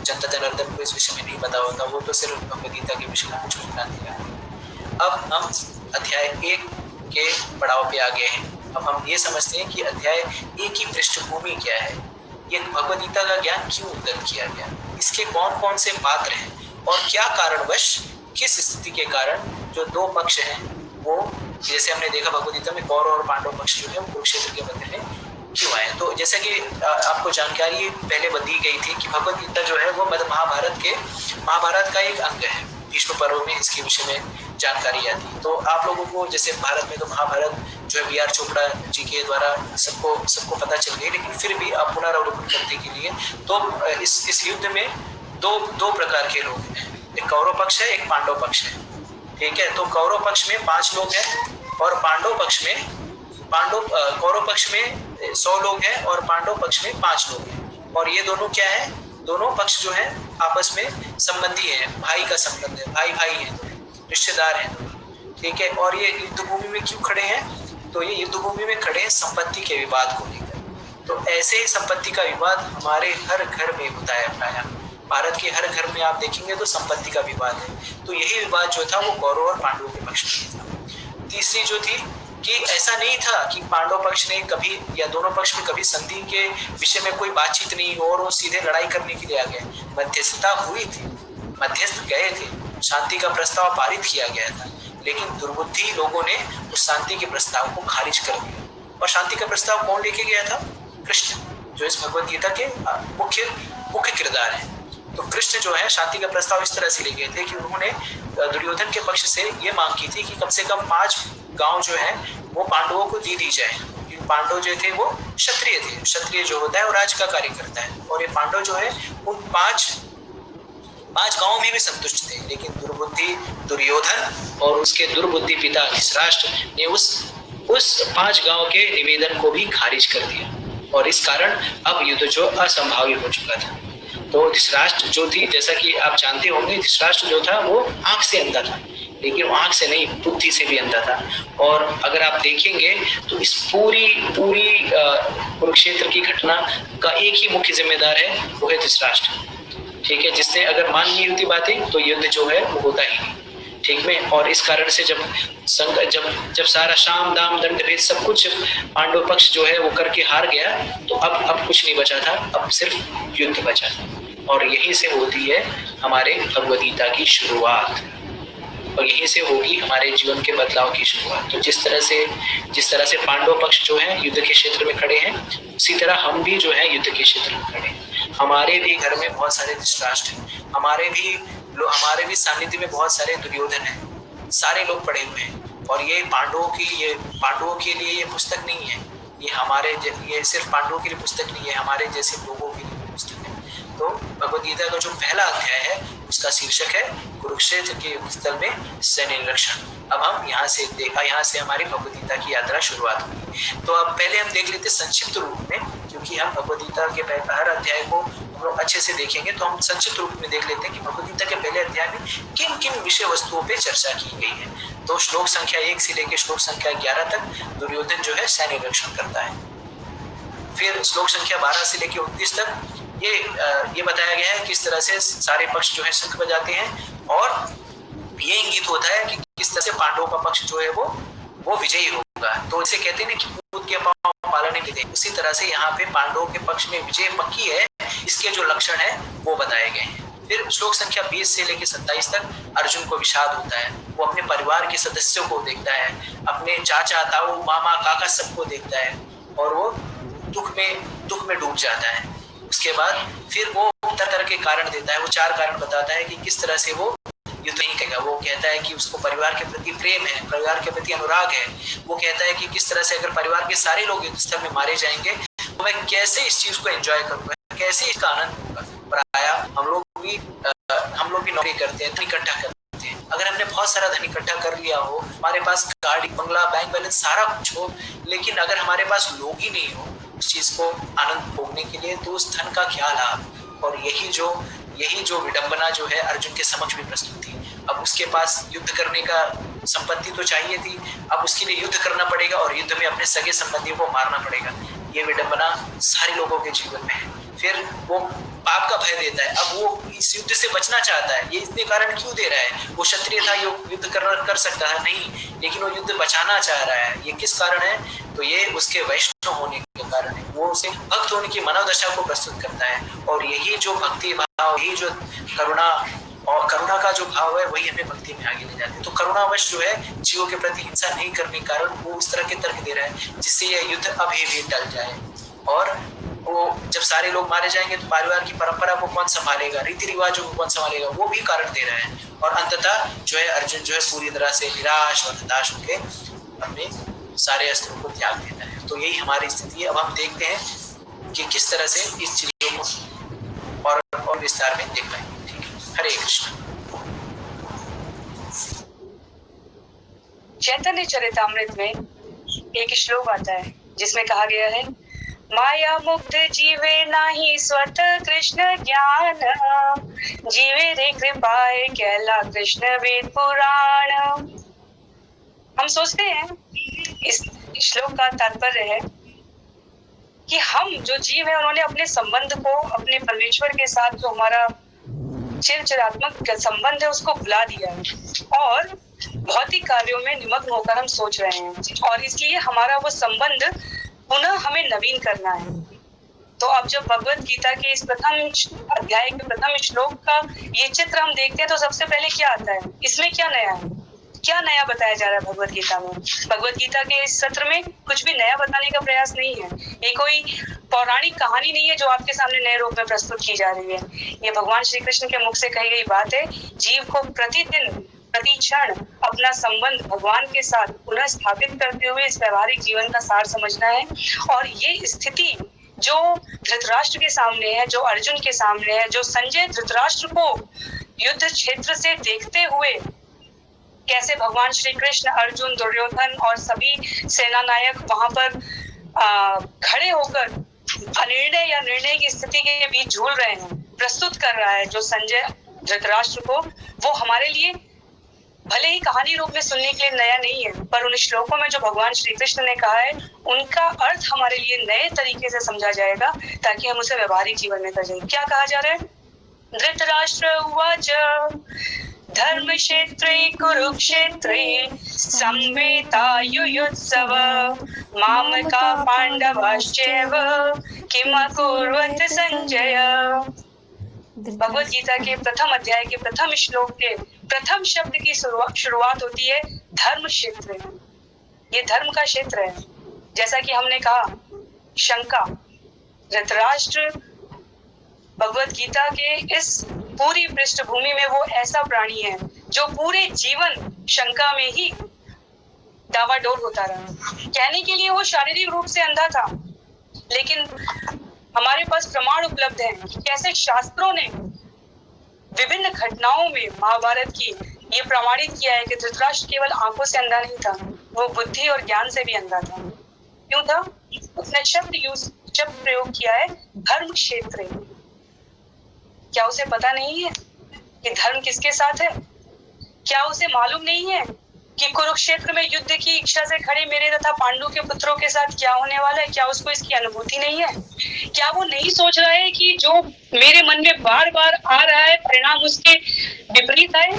जनता जनार्दन को इस विषय में नहीं पता होता, वो तो सिर्फ भगवद गीता के विषय में कुछ ज्ञान दिया। अब हम अध्याय 1 के पड़ाव पे आ गए हैं। अब हम ये समझते हैं कि अध्याय 1 की पृष्ठभूमि क्या है, ये भगवद गीता का ज्ञान क्यों उत्पन्न किया गया, इसके कौन कौन से पात्र हैं और क्या कारणवश, किस स्थिति के कारण जो दो पक्ष हैं वो, जैसे हमने देखा भगवद गीता में कौरव और पांडव पक्ष जो है वो कुरुक्षेत्र के मध्य में क्यों आए। तो जैसे कि आपको जानकारी पहले दी गई थी कि भगवद गीता जो है वो महाभारत का एक अंग है। भीष्म पर्व में इसके विषय में जानकारी आती है। तो आप लोगों को जैसे भारत में तो महाभारत जो है BR चोपड़ा जी के द्वारा सबको पता चल गई, लेकिन फिर भी आप पुनरावलोकन करने के लिए तो इस युद्ध में दो प्रकार के लोग हैं, एक कौरव पक्ष है, एक पांडव पक्ष है। ठीक है, तो कौरव पक्ष में 5 लोग हैं और कौरव पक्ष में 100 लोग हैं और पांडव पक्ष में 5 लोग हैं। और ये दोनों क्या है, दोनों पक्ष जो है आपस में संबंधी है, भाई का संबंध है, भाई हैं, रिश्तेदार हैं। ठीक है, और ये युद्ध भूमि में क्यों खड़े हैं, तो ये युद्ध भूमि में खड़े हैं संपत्ति के विवाद को लेकर। तो ऐसे ही संपत्ति का विवाद हमारे हर घर में होता है। प्राय भारत के हर घर में आप देखेंगे तो संपत्ति का विवाद है। तो यही विवाद जो था वो कौरव और पांडवों के पक्ष में था। तीसरी जो थी कि ऐसा नहीं था कि पांडव पक्ष ने कभी या दोनों पक्ष में कभी संधि के विषय में कोई बातचीत नहीं हो और वो सीधे लड़ाई करने के लिए आ गए। मध्यस्थता हुई थी, मध्यस्थ गए थे, शांति का प्रस्ताव पारित किया गया था, लेकिन दुर्बुद्धि लोगों ने उस शांति के प्रस्ताव को खारिज कर दिया। और शांति का प्रस्ताव कौन लेके गया था, कृष्ण, जो इस भगवद गीता के मुख्य किरदार है। तो कृष्ण जो है शांति का प्रस्ताव इस तरह से ले गए थे कि उन्होंने दुर्योधन के पक्ष से ये मांग की थी कि कम से कम 5 गांव जो है वो पांडवों को दी जाए। पांडव जो थे वो क्षत्रिय थे, क्षत्रिय जो होता है वो राज का कार्य करता है, और ये पांडव जो है उन 5 गांवों में भी संतुष्ट थे। लेकिन दुर्बुद्धि दुर्योधन और उसके दुर्बुद्धि पिता धृतराष्ट्र ने उस 5 गांव के निवेदन को भी खारिज कर दिया, और इस कारण अब युद्ध जो असंभावी हो चुका था। तो धृतराष्ट्र जो थी, जैसा कि आप जानते होंगे, धृतराष्ट्र जो था वो आंख से अंधा था, लेकिन वो आंख से नहीं बुद्धि से भी अंधा था। और अगर आप देखेंगे तो इस पूरी कुरुक्षेत्र की घटना का एक ही मुख्य जिम्मेदार है, वो है धृतराष्ट्र। ठीक है, जिसने अगर मान ली होती बातें तो युद्ध जो है वो होता ही नहीं। ठीक में, और इस कारण से जब सारा शाम दाम दंड भेद सब कुछ पांडव पक्ष जो है वो करके हार गया, तो अब कुछ नहीं बचा था, अब सिर्फ युद्ध बचा था। और यहीं से होती है हमारे भगवद गीता की शुरुआत, और यहीं से होगी हमारे जीवन के बदलाव की शुरुआत। तो जिस तरह से पांडव पक्ष जो है युद्ध के क्षेत्र में खड़े हैं, उसी तरह हम भी जो है युद्ध के क्षेत्र में खड़े हैं। हमारे भी घर में बहुत सारे धृतराष्ट्र हैं, हमारे भी सानिध्य में बहुत सारे दुर्योधन हैं, सारे लोग पड़े हुए हैं। और ये पांडवों के लिए ये पुस्तक नहीं है, ये सिर्फ पांडवों के लिए पुस्तक नहीं है, हमारे जैसे लोगों के लिए पुस्तक है। तो भगवद गीता का जो पहला अध्याय है उसका शीर्षक है कुरुक्षेत्र के युद्ध स्थल में सैन्य निरीक्षण। अब हम यहाँ से हमारी भगवद गीता की यात्रा शुरुआत हुई। तो अब पहले हम देख लेते संक्षिप्त रूप में, क्योंकि हम भगवद गीता के हर अध्याय को हम लोग अच्छे से देखेंगे, तो हम संक्षिप्त रूप में देख लेते हैं कि भगवद गीता के पहले अध्याय में किन किन विषय वस्तुओं पर चर्चा की गई है। तो श्लोक संख्या 1 से लेकर श्लोक संख्या 11 तक दुर्योधन जो है सैन्य निरीक्षण करता है। फिर श्लोक संख्या 12 से लेकर 29 तक ये बताया गया है किस तरह से सारे पक्ष जो है शंख बजाते हैं, और ये इंगित होता है कि किस तरह से पांडवों का पक्ष जो है वो विजयी होगा। तो इसे कहते हैं कि कूद के पांव पालने देते हैं। उसी तरह से यहाँ पे पांडवों के पक्ष में विजय पक्की है, इसके जो लक्षण है वो बताए गए हैं। फिर श्लोक संख्या 20 से लेकर 27 तक अर्जुन को विषाद होता है, वो अपने परिवार के सदस्यों को देखता है, अपने चाचा ताऊ मामा काका सबको देखता है, और वो दुख में डूब जाता है। उसके बाद फिर वो तरह के कारण देता है, वो 4 कारण बताता है कि किस तरह से वो युद्ध नहीं करेगा। वो कहता है कि उसको परिवार के प्रति प्रेम है, परिवार के प्रति अनुराग है। वो कहता है कि किस तरह से अगर परिवार के सारे लोग युद्ध स्थल में मारे जाएंगे तो मैं कैसे इस चीज को एंजॉय करूंगा, कैसे इसका आनंद होगा। प्राय हम लोग भी नौकरी करते हैं, इकट्ठा करते हैं, अगर हमने बहुत सारा धन इकट्ठा कर लिया हो, हमारे पास गाड़ी, बंगला, बैंक बैलेंस सारा कुछ हो, लेकिन अगर हमारे पास लोग ही नहीं हो उस चीज को आनंद भोगने के लिए, तो उस धन का क्या लाभ। और यही जो विडंबना जो है अर्जुन के समक्ष भी प्रस्तुत थी। अब उसके पास युद्ध करने का संपत्ति तो चाहिए थी, अब उसके लिए युद्ध करना पड़ेगा और युद्ध में अपने सगे संबंधियों को मारना पड़ेगा। ये विडंबना सारे लोगों के जीवन में है। फिर वो पाप का भय देता है, अब वो इस युद्ध से बचना चाहता है। ये इतने कारण क्यों दे रहा है? वो क्षत्रिय था, युद्ध कर सकता है नहीं, लेकिन वो युद्ध बचाना चाह रहा है। ये किस कारण है? तो ये उसके वैष्णव होने के कारण है। वो उसे भक्त होने की मनोदशा को प्रस्तुत करता है। और यही जो भक्ति भाव, यही जो करुणा का जो भाव है, वही हमें भक्ति में आगे ले जाते हैं। तो करुणावश जो है जीवों के प्रति हिंसा नहीं करने के कारण वो उस तरह के तर्क दे रहा है जिससे यह युद्ध अभी भी टल जाए। और वो जब सारे लोग मारे जाएंगे तो परिवार की परंपरा को कौन संभालेगा, रीति रिवाजों को कौन संभालेगा, वो भी कारण दे रहे हैं। और अंततः जो है अर्जुन जो है पूरी तरह से निराश और हताश होकर अपने सारे अस्त्रों को त्याग देता है। तो यही हमारी स्थिति है। अब हम देखते हैं कि किस तरह से इस चीजों को और विस्तार में देख पाएंगे। हरे कृष्ण। चैतन्य चरितामृत में एक श्लोक आता है जिसमें कहा गया है, माया मुक्त जीवे नाही स्वत कृष्ण ज्ञान, जीवे रे कृपाए कैला कृष्ण वेद पुराण। हम सोचते हैं इस श्लोक का तात्पर्य है कि हम जो जीव है उन्होंने अपने संबंध को अपने परमेश्वर के साथ जो हमारा चिरचिरात्मक संबंध है उसको भुला दिया है और भौतिक कार्यों में निमग्न होकर हम सोच रहे हैं, और इसलिए हमारा वो संबंध पुनः हमें नवीन करना है। तो अब जब भगवत गीता के इस प्रथम अध्याय के प्रथम श्लोक का ये चित्र हम देखते हैं तो सबसे पहले क्या आता है, इसमें क्या नया है, क्या नया बताया जा रहा है भगवत गीता में। भगवत गीता के इस सत्र में कुछ भी नया बताने का प्रयास नहीं है। ये कोई पौराणिक कहानी नहीं है जो आपके सामने नए रूप में प्रस्तुत की जा रही है। ये भगवान श्री कृष्ण के मुख से कही गई बात है। जीव को प्रतिदिन प्रति क्षण अपना संबंध भगवान के साथ पुनः स्थापित करते हुए इस व्यवहारिक जीवन का सार समझना है। और ये स्थिति जो धृतराष्ट्र के सामने है, जो अर्जुन के सामने है, जो संजय धृतराष्ट्र को युद्ध क्षेत्र से देखते हुए कैसे भगवान श्री कृष्ण, अर्जुन, दुर्योधन और सभी सेना नायक वहां पर खड़े होकर अनिर्णय या निर्णय की स्थिति के बीच झूल रहे हैं, प्रस्तुत कर रहा है जो संजय धृतराष्ट्र को, वो हमारे लिए भले ही कहानी रूप में सुनने के लिए नया नहीं है, पर उन श्लोकों में जो भगवान श्री कृष्ण ने कहा है उनका अर्थ हमारे लिए नए तरीके से समझा जाएगा ताकि हम उसे व्यवहारिक जीवन में कर जाए। क्या कहा जा रहा है? धृतराष्ट्र उवाच धर्म क्षेत्रे कुरुक्षेत्रे संवेतायुयुत्सव मामका पांडवाश्चैव किम अकुर्वत संजय। भगवत गीता के प्रथम अध्याय के प्रथम श्लोक के प्रथम शब्द की शुरुआत होती है धर्म क्षेत्र। ये धर्म का क्षेत्र है। जैसा कि हमने कहा, शंका, धृतराष्ट्र भगवत गीता के इस पूरी पृष्ठभूमि में वो ऐसा प्राणी है जो पूरे जीवन शंका में ही डावाडोल होता रहा। कहने के लिए वो शारीरिक रूप से अंधा था, लेकिन हमारे पास प्रमाण उपलब्ध है कि कैसे शास्त्रों ने विभिन्न घटनाओं में महाभारत की ये प्रमाणित किया है कि धृतराष्ट्र केवल आंखों से अंधा नहीं था, वो बुद्धि और ज्ञान से भी अंधा था। क्यों था? उसने शब्द प्रयोग किया है धर्म क्षेत्र। क्या उसे पता नहीं है कि धर्म किसके साथ है? क्या उसे मालूम नहीं है कि कुरुक्षेत्र में युद्ध की इच्छा से खड़े मेरे तथा पांडु के पुत्रों के साथ क्या होने वाला है? क्या उसको इसकी अनुभूति नहीं है? क्या वो नहीं सोच रहा है कि जो मेरे मन में बार बार आ रहा है परिणाम उसके विपरीत है?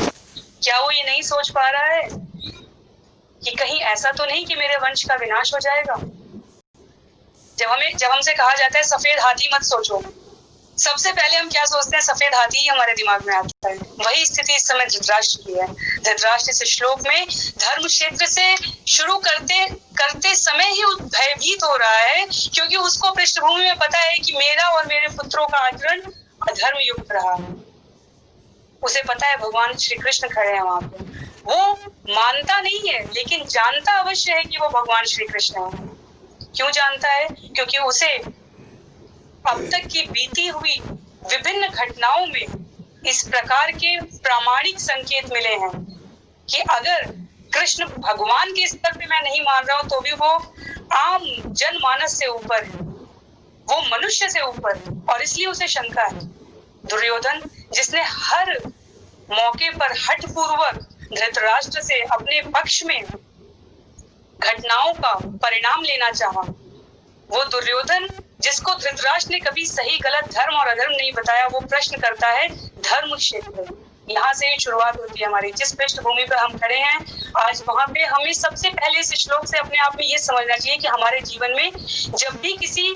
क्या वो ये नहीं सोच पा रहा है कि कहीं ऐसा तो नहीं कि मेरे वंश का विनाश हो जाएगा? जब हमसे कहा जाता है सफेद हाथी मत सोचो, सबसे पहले हम क्या सोचते हैं? सफेद हाथी ही हमारे दिमाग में आता है। वही स्थिति इस समय धृतराष्ट्र की है। धृतराष्ट्र इस श्लोक में धर्म क्षेत्र से शुरू करते समय ही भयभीत हो रहा है, क्योंकि उसको पृष्ठभूमि में पता है कि मेरा और मेरे पुत्रों का आचरण अधर्म युक्त रहा है। उसे पता है भगवान श्री कृष्ण खड़े हैं वहां पे। वो मानता नहीं है, लेकिन जानता अवश्य है कि वो भगवान श्री कृष्ण है। क्यों जानता है? क्योंकि उसे अब तक की बीती हुई विभिन्न घटनाओं में इस प्रकार के प्रामाणिक संकेत मिले हैं कि अगर कृष्ण भगवान के स्तर पे मैं नहीं मान रहा हूं तो भी वो आम जनमानस से ऊपर है, वो मनुष्य से ऊपर है, और इसलिए उसे शंका है। दुर्योधन जिसने हर मौके पर हठपूर्वक धृतराष्ट्र से अपने पक्ष में घटनाओं का परिणाम लेना चाहा, वो दुर्योधन जिसको धृतराष्ट्र ने कभी सही गलत धर्म और अधर्म नहीं बताया, वो प्रश्न करता है धर्म क्षेत्र। यहाँ से ही शुरुआत होती है हमारी, जिस पृष्ठभूमि पर हम खड़े हैं आज, वहां पे हमें सबसे पहले इस श्लोक से अपने आप में ये समझना चाहिए कि हमारे जीवन में जब भी किसी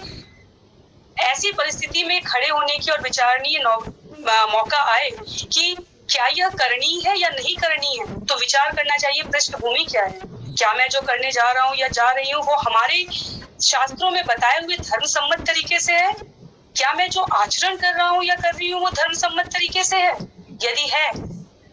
ऐसी परिस्थिति में खड़े होने की और विचारणीय मौका आए कि क्या यह करनी है या नहीं करनी है, तो विचार करना चाहिए पृष्ठभूमि क्या है। क्या मैं जो करने जा रहा हूँ या जा रही हूँ वो हमारे शास्त्रों में बताए हुए धर्म सम्मत तरीके से है? क्या मैं जो आचरण कर रहा हूँ या कर रही हूँ वो धर्म सम्मत तरीके से है? यदि है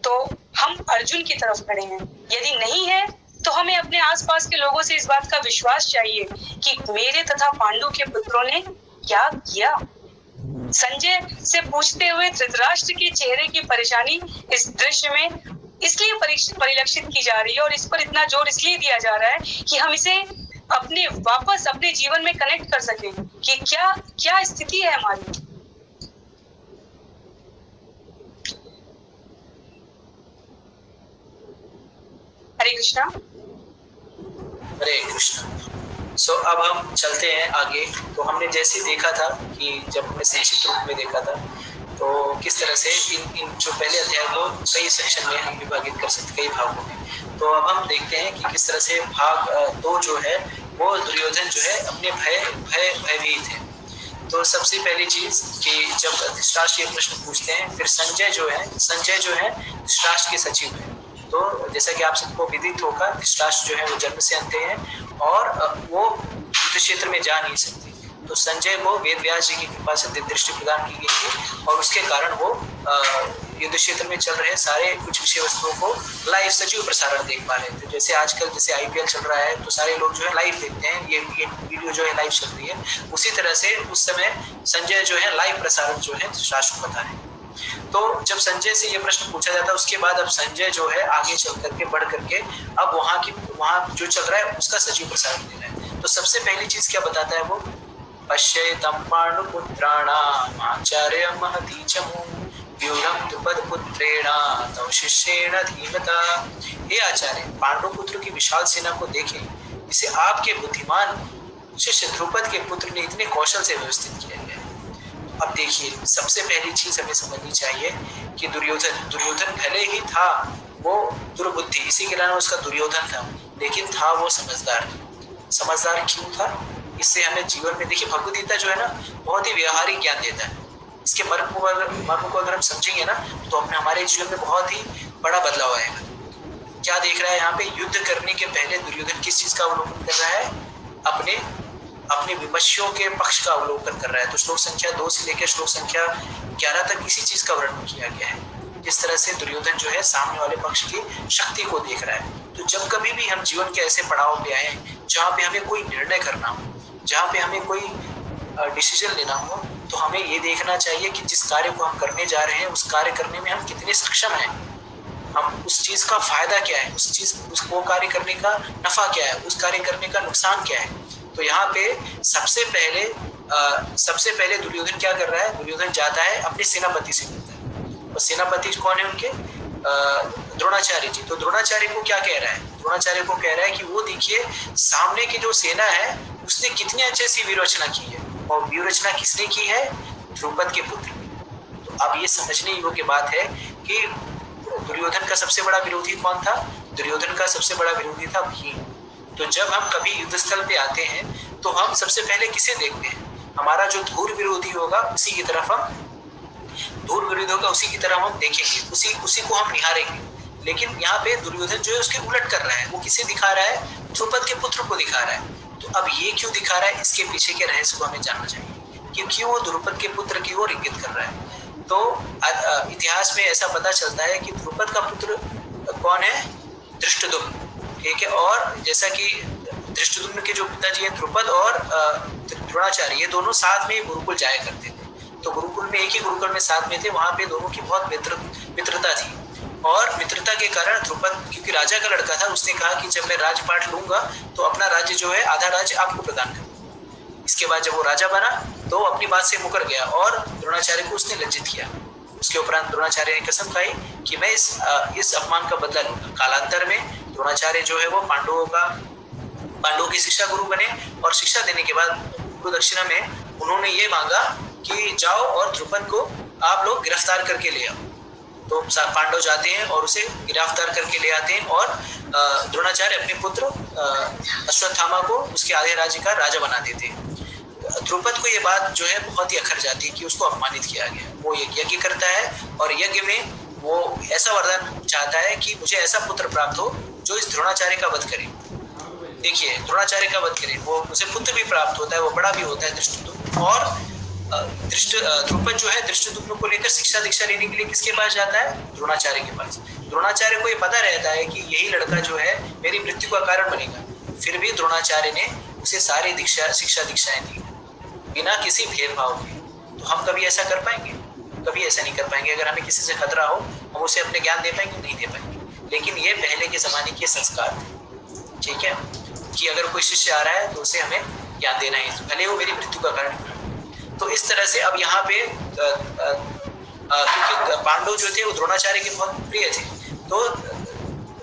तो हम अर्जुन की तरफ खड़े हैं, यदि नहीं है तो हमें अपने आसपास के लोगों से इस बात का विश्वास चाहिए कि मेरे तथा पांडु के पुत्रों ने क्या किया। संजय से पूछते हुए धृतराष्ट्र के चेहरे की परेशानी इस दृश्य में इसलिए परिलक्षित की जा रही है और इस पर इतना जोर इसलिए दिया जा रहा है कि हम इसे वापस अपने जीवन में कनेक्ट कर सकें कि क्या स्थिति है हमारी। हरे कृष्णा। हरे कृष्णा। अब हम चलते हैं आगे। तो हमने जैसे देखा था कि जब हमने संक्षिप्त रूप में देखा था तो किस तरह से इन जो पहले अध्याय को कई सेक्शन में हम विभाजित कर सकते, कई भागों में। तो अब हम देखते हैं कि किस तरह से भाग 2 जो है वो दुर्योधन जो है अपने भयभीत है। तो सबसे पहली चीज कि जब धृतराष्ट्र ये प्रश्न पूछते हैं, फिर संजय जो है धृतराष्ट्र के सचिव है। तो जैसा कि आप सबको विदित होगा, धृतराष्ट्र जो है वो जन्म से अंधे हैं और वो युद्ध क्षेत्र में जा नहीं सकते। तो संजय को वेद व्यास जी की कृपा से दृष्टि प्रदान की गई थी और उसके कारण वो युद्ध क्षेत्र में चल रहे सारे कुछ विषय वस्तुओं को लाइव सजीव प्रसारण देख पा रहे थे। जैसे आजकल जैसे IPL चल रहा है तो सारे लोग जो है लाइव देखते हैं, ये वीडियो जो है लाइव चल रही है, उसी तरह से उस समय संजय जो है लाइव प्रसारण जो है धृतराष्ट्र को बता रहे हैं। तो जब संजय से ये प्रश्न पूछा जाता है उसके बाद अब संजय जो है आगे चल करके बढ़ करके अब वहाँ जो चल रहा है उसका सजीव प्रसारण दे रहा है। तो सबसे पहली चीज क्या बताता है वो, पश्येतं पांडुपुत्राणाम् आचार्यं महतीचमु व्यूढं द्रुपदपुत्रेण तव शिष्येण धीमता। हे आचार्य, पांडुपुत्र की विशाल सेना को देखें, इसे आपके बुद्धिमान शिष्य द्रुपद के पुत्र ने इतने कौशल से व्यवस्थित किया गया है। अब देखिए, सबसे पहली चीज हमें समझनी चाहिए कि दुर्योधन भले ही था वो दुर्बुद्धि, इसी के नाम उसका दुर्योधन था, लेकिन था वो समझदार। समझदार क्यों था? इससे हमें जीवन में, देखिए भगवद गीता जो है ना बहुत ही व्यवहारिक ज्ञान देता है। इसके मर्म को अगर हम समझेंगे ना तो अपने हमारे जीवन में बहुत ही बड़ा बदलाव आएगा। क्या देख रहा है यहाँ पे, युद्ध करने के पहले दुर्योधन किस चीज का अवलोकन कर रहा है? अपने विपक्षियों के पक्ष का अवलोकन कर रहा है। तो श्लोक संख्या 2 से लेकर श्लोक संख्या 11 तक इसी चीज का वर्णन किया गया है, जिस तरह से दुर्योधन जो है सामने वाले पक्ष की शक्ति को देख रहा है। तो जब कभी भी हम जीवन के ऐसे पड़ाव पे आए जहाँ पे हमें कोई निर्णय करना हो, जहाँ पे हमें कोई डिसीजन लेना हो, तो हमें ये देखना चाहिए कि जिस कार्य को हम करने जा रहे हैं उस कार्य करने में हम कितने सक्षम हैं, हम उस चीज का फायदा क्या है, उसको कार्य करने का नफा क्या है, उस कार्य करने का नुकसान क्या है। तो यहाँ पे सबसे पहले दुर्योधन क्या कर रहा है? दुर्योधन जाता है अपने सेनापति से मिलता है। और सेनापति कौन है उनके? द्रोणाचार्य जी। तो द्रोणाचार्य को क्या कह रहा है? द्रोणाचार्य को कह रहा है कि वो देखिए सामने की जो सेना है उसने कितनी अच्छे से वीर रचना की है, और वीर रचना किसने की है? द्रुपद के पुत्र। तो अब ये समझने योग्य बात है कि दुर्योधन का सबसे बड़ा विरोधी कौन था? दुर्योधन का सबसे बड़ा विरोधी था भीम। तो जब हम कभी युद्ध स्थल पे आते हैं तो हम सबसे पहले किसे देखते हैं? हमारा जो धूर विरोधी होगा उसी की तरफ हम देखेंगे, उसी को हम निहारेंगे। लेकिन यहाँ पे दुर्योधन जो है उसके उलट कर रहा है। वो किसे दिखा रहा है? द्रुपद के पुत्र को दिखा रहा है। तो अब ये क्यों दिखा रहा है? इसके पीछे के रहस्य को हमें जानना चाहिए, क्योंकि वो द्रुपद के पुत्र की ओर इंगित कर रहा है। तो इतिहास में ऐसा पता चलता है कि द्रुपद का पुत्र कौन है? धृष्टद्युम्न। ठीक है। और जैसा कि धृष्टद्युम्न के जो पिताजी हैं द्रुपद और द्रोणाचार्य, ये दोनों साथ में गुरुकुल जाया करते थे। तो एक ही गुरुकुल में साथ में थे। वहां पे दोनों की बहुत मित्रता थी, और मित्रता के के कारण ध्रुपद, क्योंकि राजा का लड़का था, उसने कहा कि जब मैं राजपाट लूंगा तो अपना राज्य जो है, आधा राज्य आपको प्रदान करूंगा। इसके बाद जब वो राजा बना तो अपनी बात से मुकर गया और द्रोणाचार्य को उसने लज्जित किया। उसके उपरांत द्रोणाचार्य ने कसम खाई कि मैं इस अपमान का बदला लूंगा। कालांतर में द्रोणाचार्य जो है वो पांडवों के शिक्षा गुरु बने और शिक्षा देने के बाद गुरु दक्षिणा में उन्होंने ये मांगा कि जाओ और ध्रुपद को आप लोग गिरफ्तार करके ले आओ। तो पांडव जाते हैं और उसे गिरफ्तार करके ले आते हैं और द्रोणाचार्य अपने पुत्र अश्वत्थामा को उसके आधे राज्य का राजा बना देते हैं। ध्रुपद को ये बात जो है बहुत ही अखर जाती है कि उसको अपमानित किया गया। वो एक यज्ञ करता है और यज्ञ में वो ऐसा वरदान चाहता है कि मुझे ऐसा पुत्र प्राप्त हो जो इस द्रोणाचार्य का वध करे। देखिए, द्रोणाचार्य का वध करे, वो उसे पुत्र भी प्राप्त होता है, वो बड़ा भी होता है धृष्टद्युम्न। और ध्रुपद जो है धृष्टद्युम्न को लेकर शिक्षा दीक्षा लेने के लिए किसके पास जाता है? द्रोणाचार्य के पास। द्रोणाचार्य को ये पता रहता है कि यही लड़का जो है मेरी मृत्यु का कारण बनेगा, फिर भी द्रोणाचार्य ने उसे सारी शिक्षा दीक्षाएं दी बिना किसी भेदभाव के। तो हम कभी ऐसा कर पाएंगे? कभी ऐसा नहीं कर पाएंगे। अगर हमें किसी से खतरा हो, हम उसे अपने ज्ञान दे पाएंगे? नहीं दे पाएंगे। लेकिन ये पहले के जमाने के संस्कार थे, ठीक है, कि अगर कोई शिष्य आ रहा है तो उसे हमें ज्ञान देना ही, भले वो मेरी मृत्यु का कारण बने। तो इस तरह से अब यहाँ पे क्योंकि पांडव जो थे वो द्रोणाचार्य के बहुत प्रिय थे, तो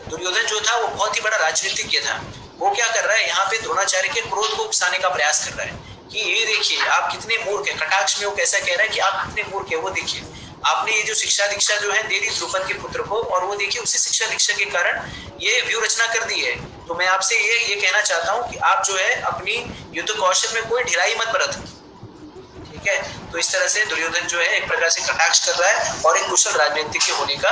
दुर्योधन जो था वो बहुत ही बड़ा राजनीतिज्ञ था। वो क्या कर रहा है, यहाँ पे द्रोणाचार्य के क्रोध को उकसाने का प्रयास कर रहा है कि ये देखिए आप कितने मूर्ख हैं। कटाक्ष में वो कैसा कह रहा है कि आप कितने मूर्ख हैं। वो देखिए, आपने ये जो शिक्षा दीक्षा जो है दे दी ध्रुपद के पुत्र को, और वो देखिए उसी शिक्षा दीक्षा के कारण ये व्यू रचना कर दी है। तो मैं आपसे ये कहना चाहता हूँ कि आप जो है अपनी युद्ध कौशल में कोई ढिलाई मत बरतें, ठीक है। तो इस तरह से दुर्योधन जो है एक प्रकार से कटाक्ष कर रहा है और एक कुशल राजनीतिज्ञ होने का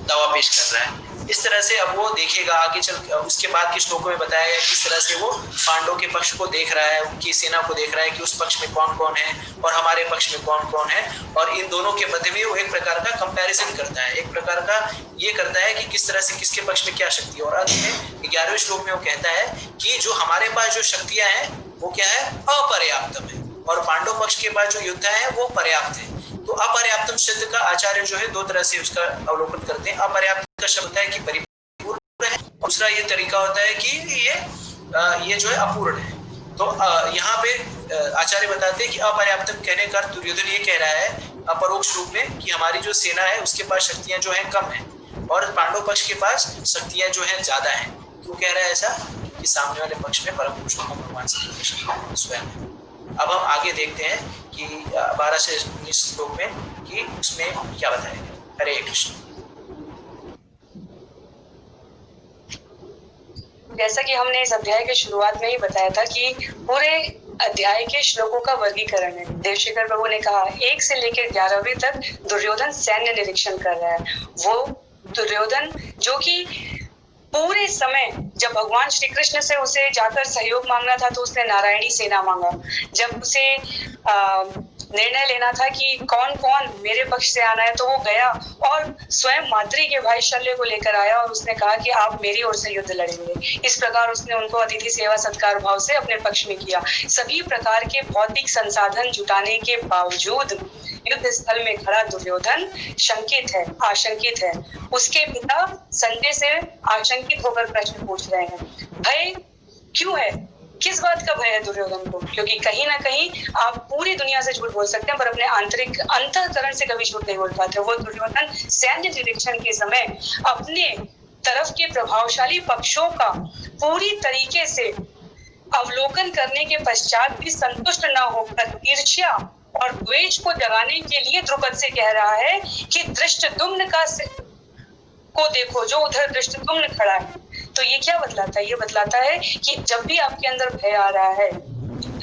दावा पेश कर रहा है। इस तरह से अब वो देखेगा आगे चल, उसके बाद के श्लोकों में बताया गया किस तरह से वो पांडवों के पक्ष को देख रहा है, उनकी सेना को देख रहा है कि उस पक्ष में कौन कौन है और हमारे पक्ष में कौन कौन है, और इन दोनों के मध्य में वो एक प्रकार का कंपैरिजन करता है, एक प्रकार का ये करता है कि किस तरह से किसके पक्ष में क्या शक्ति है। और अंत में 11वें श्लोक में वो कहता है कि जो हमारे पास जो शक्तियां हैं वो क्या है, अपर्याप्तम है, और पांडव पक्ष के पास जो योद्धा है वो पर्याप्त है। तो अपर्याप्तम शब्द का आचार्य जो है दो तरह से उसका अवलोकन करते हैं। अपर्याप्त का शब्द होता है कि परिपूर्ण है, दूसरा ये तरीका होता है कि ये जो है अपूर्ण है। तो यहाँ पे आचार्य बताते हैं कि अपर्याप्तम कहने का दुर्योधन ये कह रहा है अपरोक्ष रूप में कि हमारी जो सेना है उसके पास शक्तियां जो है कम है और पांडव पक्ष के पास शक्तियां जो है ज्यादा है। क्यों कह रहा है ऐसा? कि सामने वाले पक्ष में परम पुरुषोत्तम भगवान श्री कृष्ण स्वयं है। अब हम आगे देखते हैं कि 12 से 19 श्लोक में कि उसमें क्या बताया गया। हरे कृष्ण। जैसा कि हमने इस अध्याय के शुरुआत में ही बताया था कि पूरे अध्याय के श्लोकों का वर्गीकरण है। देवशेखर प्रभु ने कहा 1 से लेकर 11वीं तक दुर्योधन सैन्य निरीक्षण कर रहा है। वो दुर्योधन जो कि पूरे समय जब भगवान श्री कृष्ण से उसे जाकर सहयोग मांगना था तो उसने नारायणी सेना मांगा। जब उसे निर्णय लेना था कि कौन कौन मेरे पक्ष से आना है तो वो गया और स्वयं माद्री के भाई शल्य को लेकर आया और उसने कहा कि आप मेरी ओर से युद्ध लड़ेंगे। इस प्रकार उसने उनको अतिथि सेवा सत्कार भाव से अपने पक्ष में किया। सभी प्रकार के भौतिक संसाधन जुटाने के बावजूद युद्ध स्थल में खड़ा दुर्योधन शंकित है, आशंकित है। उसके पिता संजय से आशंकित होकर प्रश्न पूछ रहे हैं, भय क्यों है? किस बात का भय है दुर्योधन को? क्योंकि कहीं ना कहीं आप पूरी दुनिया से झूठ बोल सकते हैं पर अपने आंतरिक अंतःकरण से कभी झूठ नहीं बोल पाते। वो दुर्योधन सैन्य निरीक्षण के समय अपने तरफ के प्रभावशाली पक्षों का पूरी तरीके से अवलोकन करने के पश्चात भी संतुष्ट न होकर ईर्ष्या और द्वेष को जगाने के लिए द्रुपद से कह रहा है कि धृष्टद्युम्न को देखो, जो उधर धृष्टद्युम्न खड़ा है। तो ये क्या बतलाता है? ये बतलाता है कि जब भी आपके अंदर भय आ रहा है,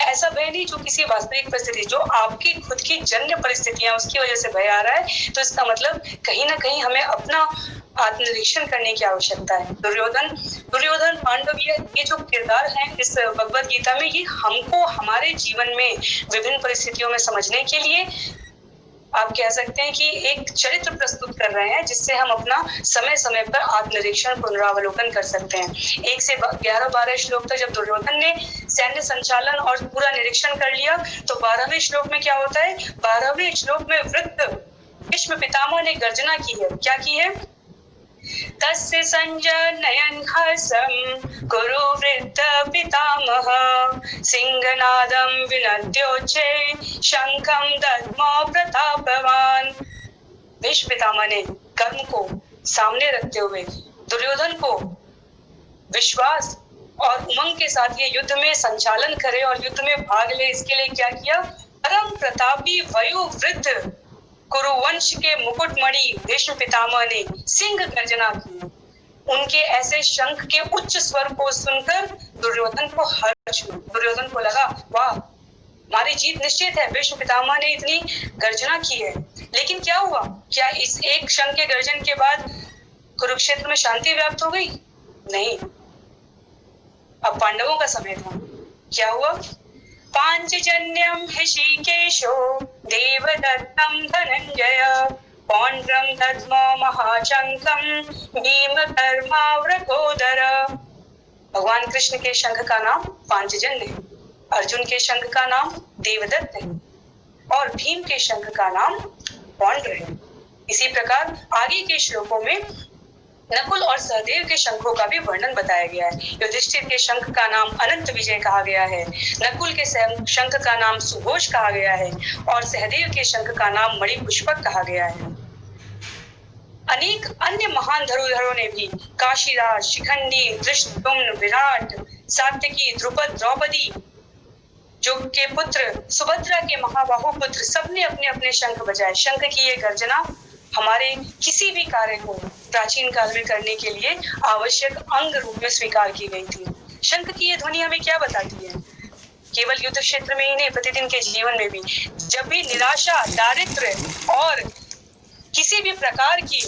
ऐसा भय नहीं जो किसी वास्तविक परिस्थिति, जो आपकी खुद की जन्य परिस्थितियां उसकी वजह से भय आ रहा है, तो इसका मतलब कहीं ना कहीं हमें अपना आत्मनिरीक्षण करने की आवश्यकता है। दुर्योधन पांडव ये जो किरदार हैं इस भगवत गीता में, ये हमको हमारे जीवन में विभिन्न परिस्थितियों में समझने के लिए आप कह सकते हैं कि एक चरित्र प्रस्तुत कर रहे हैं जिससे हम अपना समय समय पर आत्मनिरीक्षण पुनरावलोकन कर सकते हैं। 1 से 11-12 श्लोक तक जब दुर्योधन ने सैन्य संचालन और पूरा निरीक्षण कर लिया तो 12वें श्लोक में क्या होता है? 12वें श्लोक में वृद्ध भीष्म पितामह ने गर्जना की है। क्या की है? तस्य संजनयन् हसं कुरु वृद्ध पितामह सिंहनादं विनद्योच्चे शंखं दद्मो प्रतापवान। भीष्म पितामह ने कर्म को सामने रखते हुए दुर्योधन को विश्वास और उमंग के साथ ये युद्ध में संचालन करे और युद्ध में भाग ले, इसके लिए क्या किया? परम प्रतापी वयोवृद्ध कुरुवंश के मुकुटमणि भीष्म पितामह ने सिंह गर्जना की। उनके ऐसे शंख के उच्च स्वर को सुनकर दुर्योधन को हर्ष हुआ। दुर्योधन को लगा, वाह, हमारी जीत निश्चित है, भीष्म पितामह ने इतनी गर्जना की है। लेकिन क्या हुआ? क्या इस एक शंख के गर्जन के बाद कुरुक्षेत्र में शांति व्याप्त हो गई? नहीं। अब पांडवों का समय था। क्या हुआ? पांचजन्यम ऋषिकेशो देवदत्तम धनंजय पौंड्रम दद्मो महाशंखम भीमकर्मावृकोदर। भगवान कृष्ण के शंख का नाम पांचजन्य है, अर्जुन के शंख का नाम देवदत्त है और भीम के शंख का नाम पौंड्र है। इसी प्रकार आगे के श्लोकों में नकुल और सहदेव के शंखों का भी वर्णन बताया गया है। युधिष्ठिर के शंख का नाम अनंत विजय कहा गया है, नकुल के शंख का नाम सुघोष कहा गया है और सहदेव के शंख का नाम मणिपुष्पक कहा गया है। अनेक अन्य महान धनुर्धरों ने भी, काशीराज, शिखंडी, धृष्टद्युम्न, विराट, सात्यकी, द्रुपद, द्रौपदी जो के पुत्र, सुभद्रा के महाबाहु पुत्र, सबने अपने अपने शंख बजाए। शंख की ये गर्जना हमारे किसी भी कार्य को प्राचीन काल में करने के लिए आवश्यक अंग रूप में स्वीकार की गई थी। शंख की ये ध्वनि हमें क्या बताती है? केवल युद्ध क्षेत्र में ही नहीं, प्रतिदिन के जीवन में भी जब भी निराशा, दारिद्र्य और किसी भी प्रकार की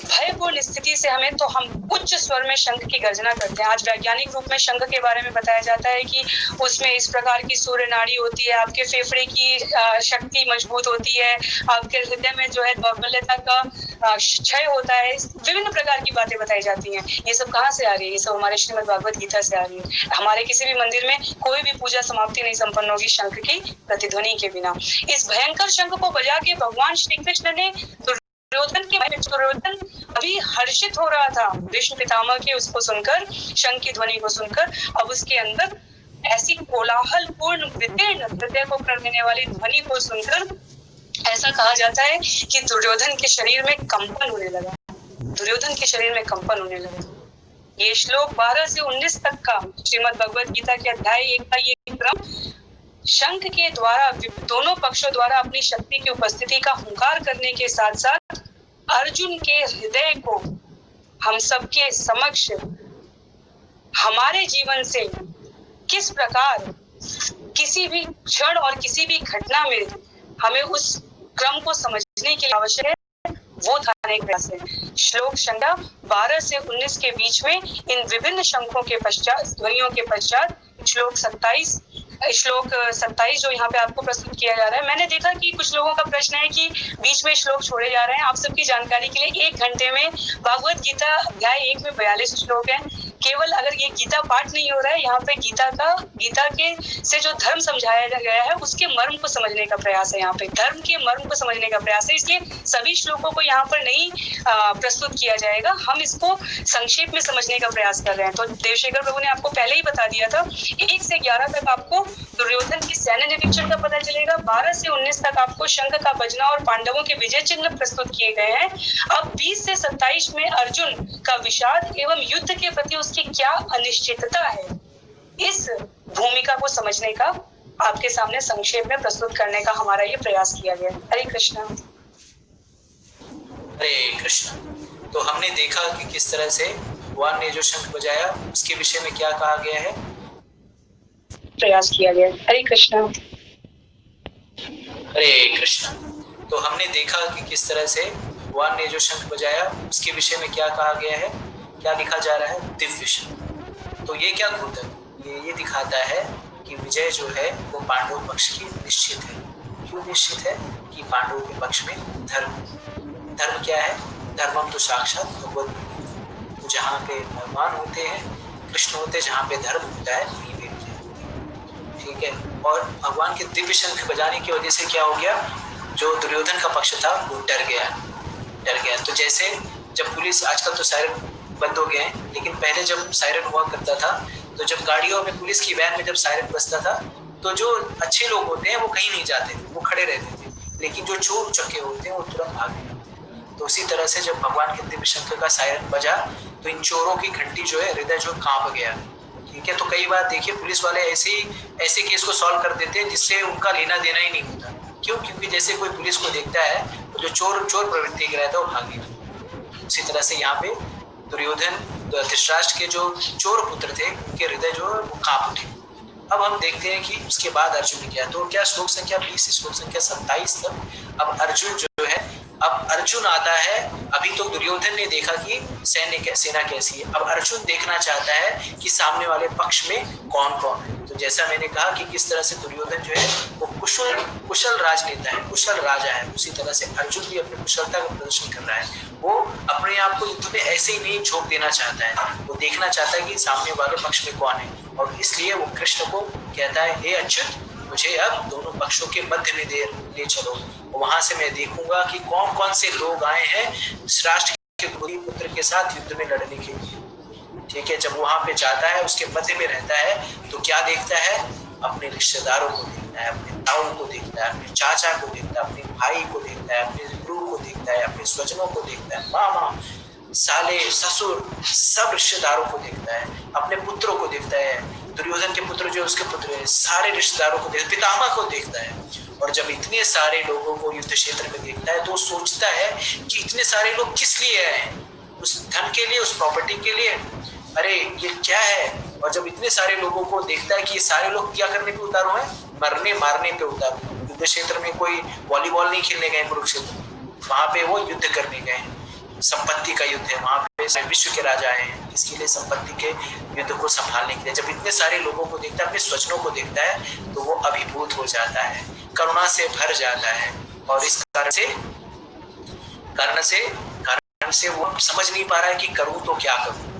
भयपूर्ण स्थिति से हमें, तो हम उच्च स्वर में शंख की गर्जना करते हैं। आज वैज्ञानिक रूप में शंख के बारे में बताया जाता है कि उसमें इस प्रकार की सूर्य नाड़ी होती है, आपके फेफड़े की शक्ति मजबूत होती है, आपके हृदय में जो है दौर्बल्यता का क्षय होता है। विभिन्न प्रकार की बातें बताई जाती हैं। ये सब कहाँ से आ रही है? ये सब हमारे श्रीमद् भागवत गीता से आ रही है। हमारे किसी भी मंदिर में कोई भी पूजा समाप्ति नहीं संपन्न होगी शंख की प्रतिध्वनि के बिना। इस भयंकर शंख को बजा के भगवान श्री कृष्ण ने दुर्योधन अभी हर्षित हो रहा था भीष्म पितामह के उसको सुनकर, शंख की ध्वनि को सुनकर। अब उसके अंदर ऐसी कोलाहल पूर्ण विदीर्ण हृदय को कर देने वाली ध्वनि को सुनकर ऐसा कहा जाता है कि दुर्योधन के शरीर में कंपन होने लगा। दुर्योधन के शरीर में कंपन होने लगा। ये श्लोक 12 से 19 तक का श्रीमद् भगवत गीता के अध्याय 1 का ये क्रम शंख के द्वारा दोनों पक्षों द्वारा अपनी शक्ति की उपस्थिति का हुंकार करने के साथ साथ अर्जुन के हृदय को हम सबके समक्ष हमारे जीवन से किस प्रकार किसी भी क्षण और किसी भी घटना में हमें उस क्रम को समझने के लिए आवश्यक है, वो थाने का प्रयास है। श्लोक संख्या 12 से 19 के बीच में इन विभिन्न शंखों के पश्चात, ध्वनियों के पश्चात श्लोक 27 जो यहाँ पे आपको प्रस्तुत किया जा रहा है। मैंने देखा कि कुछ लोगों का प्रश्न है कि बीच में श्लोक छोड़े जा रहे हैं। आप सबकी जानकारी के लिए 1 घंटे में भागवत गीता अध्याय 1 में 42 श्लोक हैं। केवल अगर ये गीता पाठ नहीं हो रहा है, यहाँ पे गीता के से जो धर्म समझाया गया है उसके मर्म को समझने का प्रयास है। यहाँ पे धर्म के मर्म को समझने का प्रयास है, इसलिए सभी श्लोकों को यहाँ पर नहीं प्रस्तुत किया जाएगा। हम इसको संक्षेप में समझने का प्रयास कर रहे हैं। तो देवशेखर प्रभु ने आपको पहले ही बता दिया था, 1 से 11 तक आपको दुर्योधन की सैन्य निरीक्षण का पता चलेगा, 12 से 19 तक आपको शंख का बजना और पांडवों के विजय चिन्ह प्रस्तुत किए गए हैं। अब 20 से 27 में अर्जुन का विषाद एवं युद्ध के प्रति उसकी क्या अनिश्चितता है, इस भूमिका को समझने का आपके सामने संक्षेप में प्रस्तुत करने का हमारा ये प्रयास किया गया। हरे कृष्ण। हरे कृष्ण। तो हमने देखा कि किस तरह से भगवान ने जो शंख बजाया उसके विषय में क्या कहा गया है, प्रयास किया गया। हरे कृष्ण। हरे कृष्ण। तो हमने देखा कि किस तरह से भगवान ने जो शंख बजाया उसके विषय में क्या कहा गया है, क्या लिखा जा रहा है, दिव्य शंख। तो ये क्या होता है? ये दिखाता है कि विजय जो है वो पांडव पक्ष की निश्चित है। क्यों निश्चित है? कि पांडवों के पक्ष में धर्म क्या है? धर्मम तो साक्षात भगवत। तो जहाँ पे भगवान होते हैं, कृष्ण होते हैं, जहाँ पे धर्म होता है वहीं पे विजय। ठीक है। और भगवान के दिव्य शंख बजाने की वजह से क्या हो गया, जो दुर्योधन का पक्ष था वो डर गया। तो जैसे जब पुलिस, आजकल तो सायरन बंद हो गए हैं, लेकिन पहले जब सायरन हुआ करता था तो जब गाड़ियों में, पुलिस की वैन में जब सायरन बजता था तो जो अच्छे लोग होते हैं वो कहीं नहीं जाते थे, वो खड़े रहते थे, लेकिन जो चोर उचक्के होते हैं वो तुरंत भाग गए। तो उसी तरह से जब भगवान के दिव्य शंख का सायरन बजा तो इन चोरों की घंटी जो है, हृदय जो कांप गया। ठीक है, तो कई बार देखिए पुलिस वाले ऐसे केस को सॉल्व कर देते हैं जिससे उनका लेना देना ही नहीं होता। क्यों? क्योंकि जैसे कोई पुलिस को देखता है तो जो चोर प्रवृत्ति का रहता है वो भागेगा। उसी तरह से यहाँ पे दुर्योधन, धृतराष्ट्र के जो चोर पुत्र थे, उनके हृदय जो है वो कांप उठे। अब हम देखते हैं कि उसके बाद अर्जुन ने किया। तो क्या श्लोक संख्या 20 श्लोक संख्या 27 तक अब अर्जुन जो है, अब अर्जुन आता है। अभी तो दुर्योधन ने देखा कि सेना कैसी है, अब अर्जुन देखना चाहता है कि सामने वाले पक्ष में कौन कौन है। तो जैसा मैंने कहा कि किस तरह से दुर्योधन जो है वो कुशल राजनेता है, कुशल राजा है, उसी तरह से अर्जुन भी अपनी कुशलता का प्रदर्शन कर रहा है। वो अपने आप को युद्ध में ऐसे ही नहीं झोंक देना चाहता है, वो देखना चाहता है कि सामने वाले पक्ष में कौन है, और इसलिए वो कृष्ण को कहता है, हे अच्युत, मुझे अब दोनों पक्षों के मध्य में ले चलो, वहां से मैं देखूंगा कि कौन कौन से लोग आए हैं धृतराष्ट्र के पुत्र के साथ युद्ध में लड़ने के लिए। ठीक है, जब वहां पे जाता है, उसके मध्य में रहता है, तो क्या देखता है? अपने रिश्तेदारों को देखता है, अपने ताऊ को देखता है, अपने चाचा को देखता है, अपने भाई को देखता है, अपने गुरु को देखता है, अपने स्वजनों को देखता है, मामा, साले, ससुर, सब रिश्तेदारों को देखता है, अपने पुत्रों को देखता है, दुर्योधन के पुत्र जो उसके पुत्र है, सारे रिश्तेदारों को देखता है, पितामह को देखता है। और जब इतने सारे लोगों को युद्ध क्षेत्र में देखता है तो सोचता है कि इतने सारे लोग किस लिए आए हैं? उस धन के लिए, उस प्रॉपर्टी के लिए? अरे ये क्या है? और जब इतने सारे लोगों को देखता है कि ये सारे लोग क्या करने पे उतारू हैं? मरने मारने पे उतारू। युद्ध क्षेत्र में कोई वॉलीबॉल नहीं खेलने गए कुरुक्षेत्र, वहां पे वो युद्ध करने गए। संपत्ति का युद्ध है, वहां पे विश्व के राजा आए हैं, इसके लिए संपत्ति के युद्ध को संभालने के लिए। जब इतने सारे लोगों को देखता है, अपने स्वजनों को देखता है, तो वो अभिभूत हो जाता है, करुणा से भर जाता है, और इस कारण से वो समझ नहीं पा रहा है कि करूं तो क्या करूं।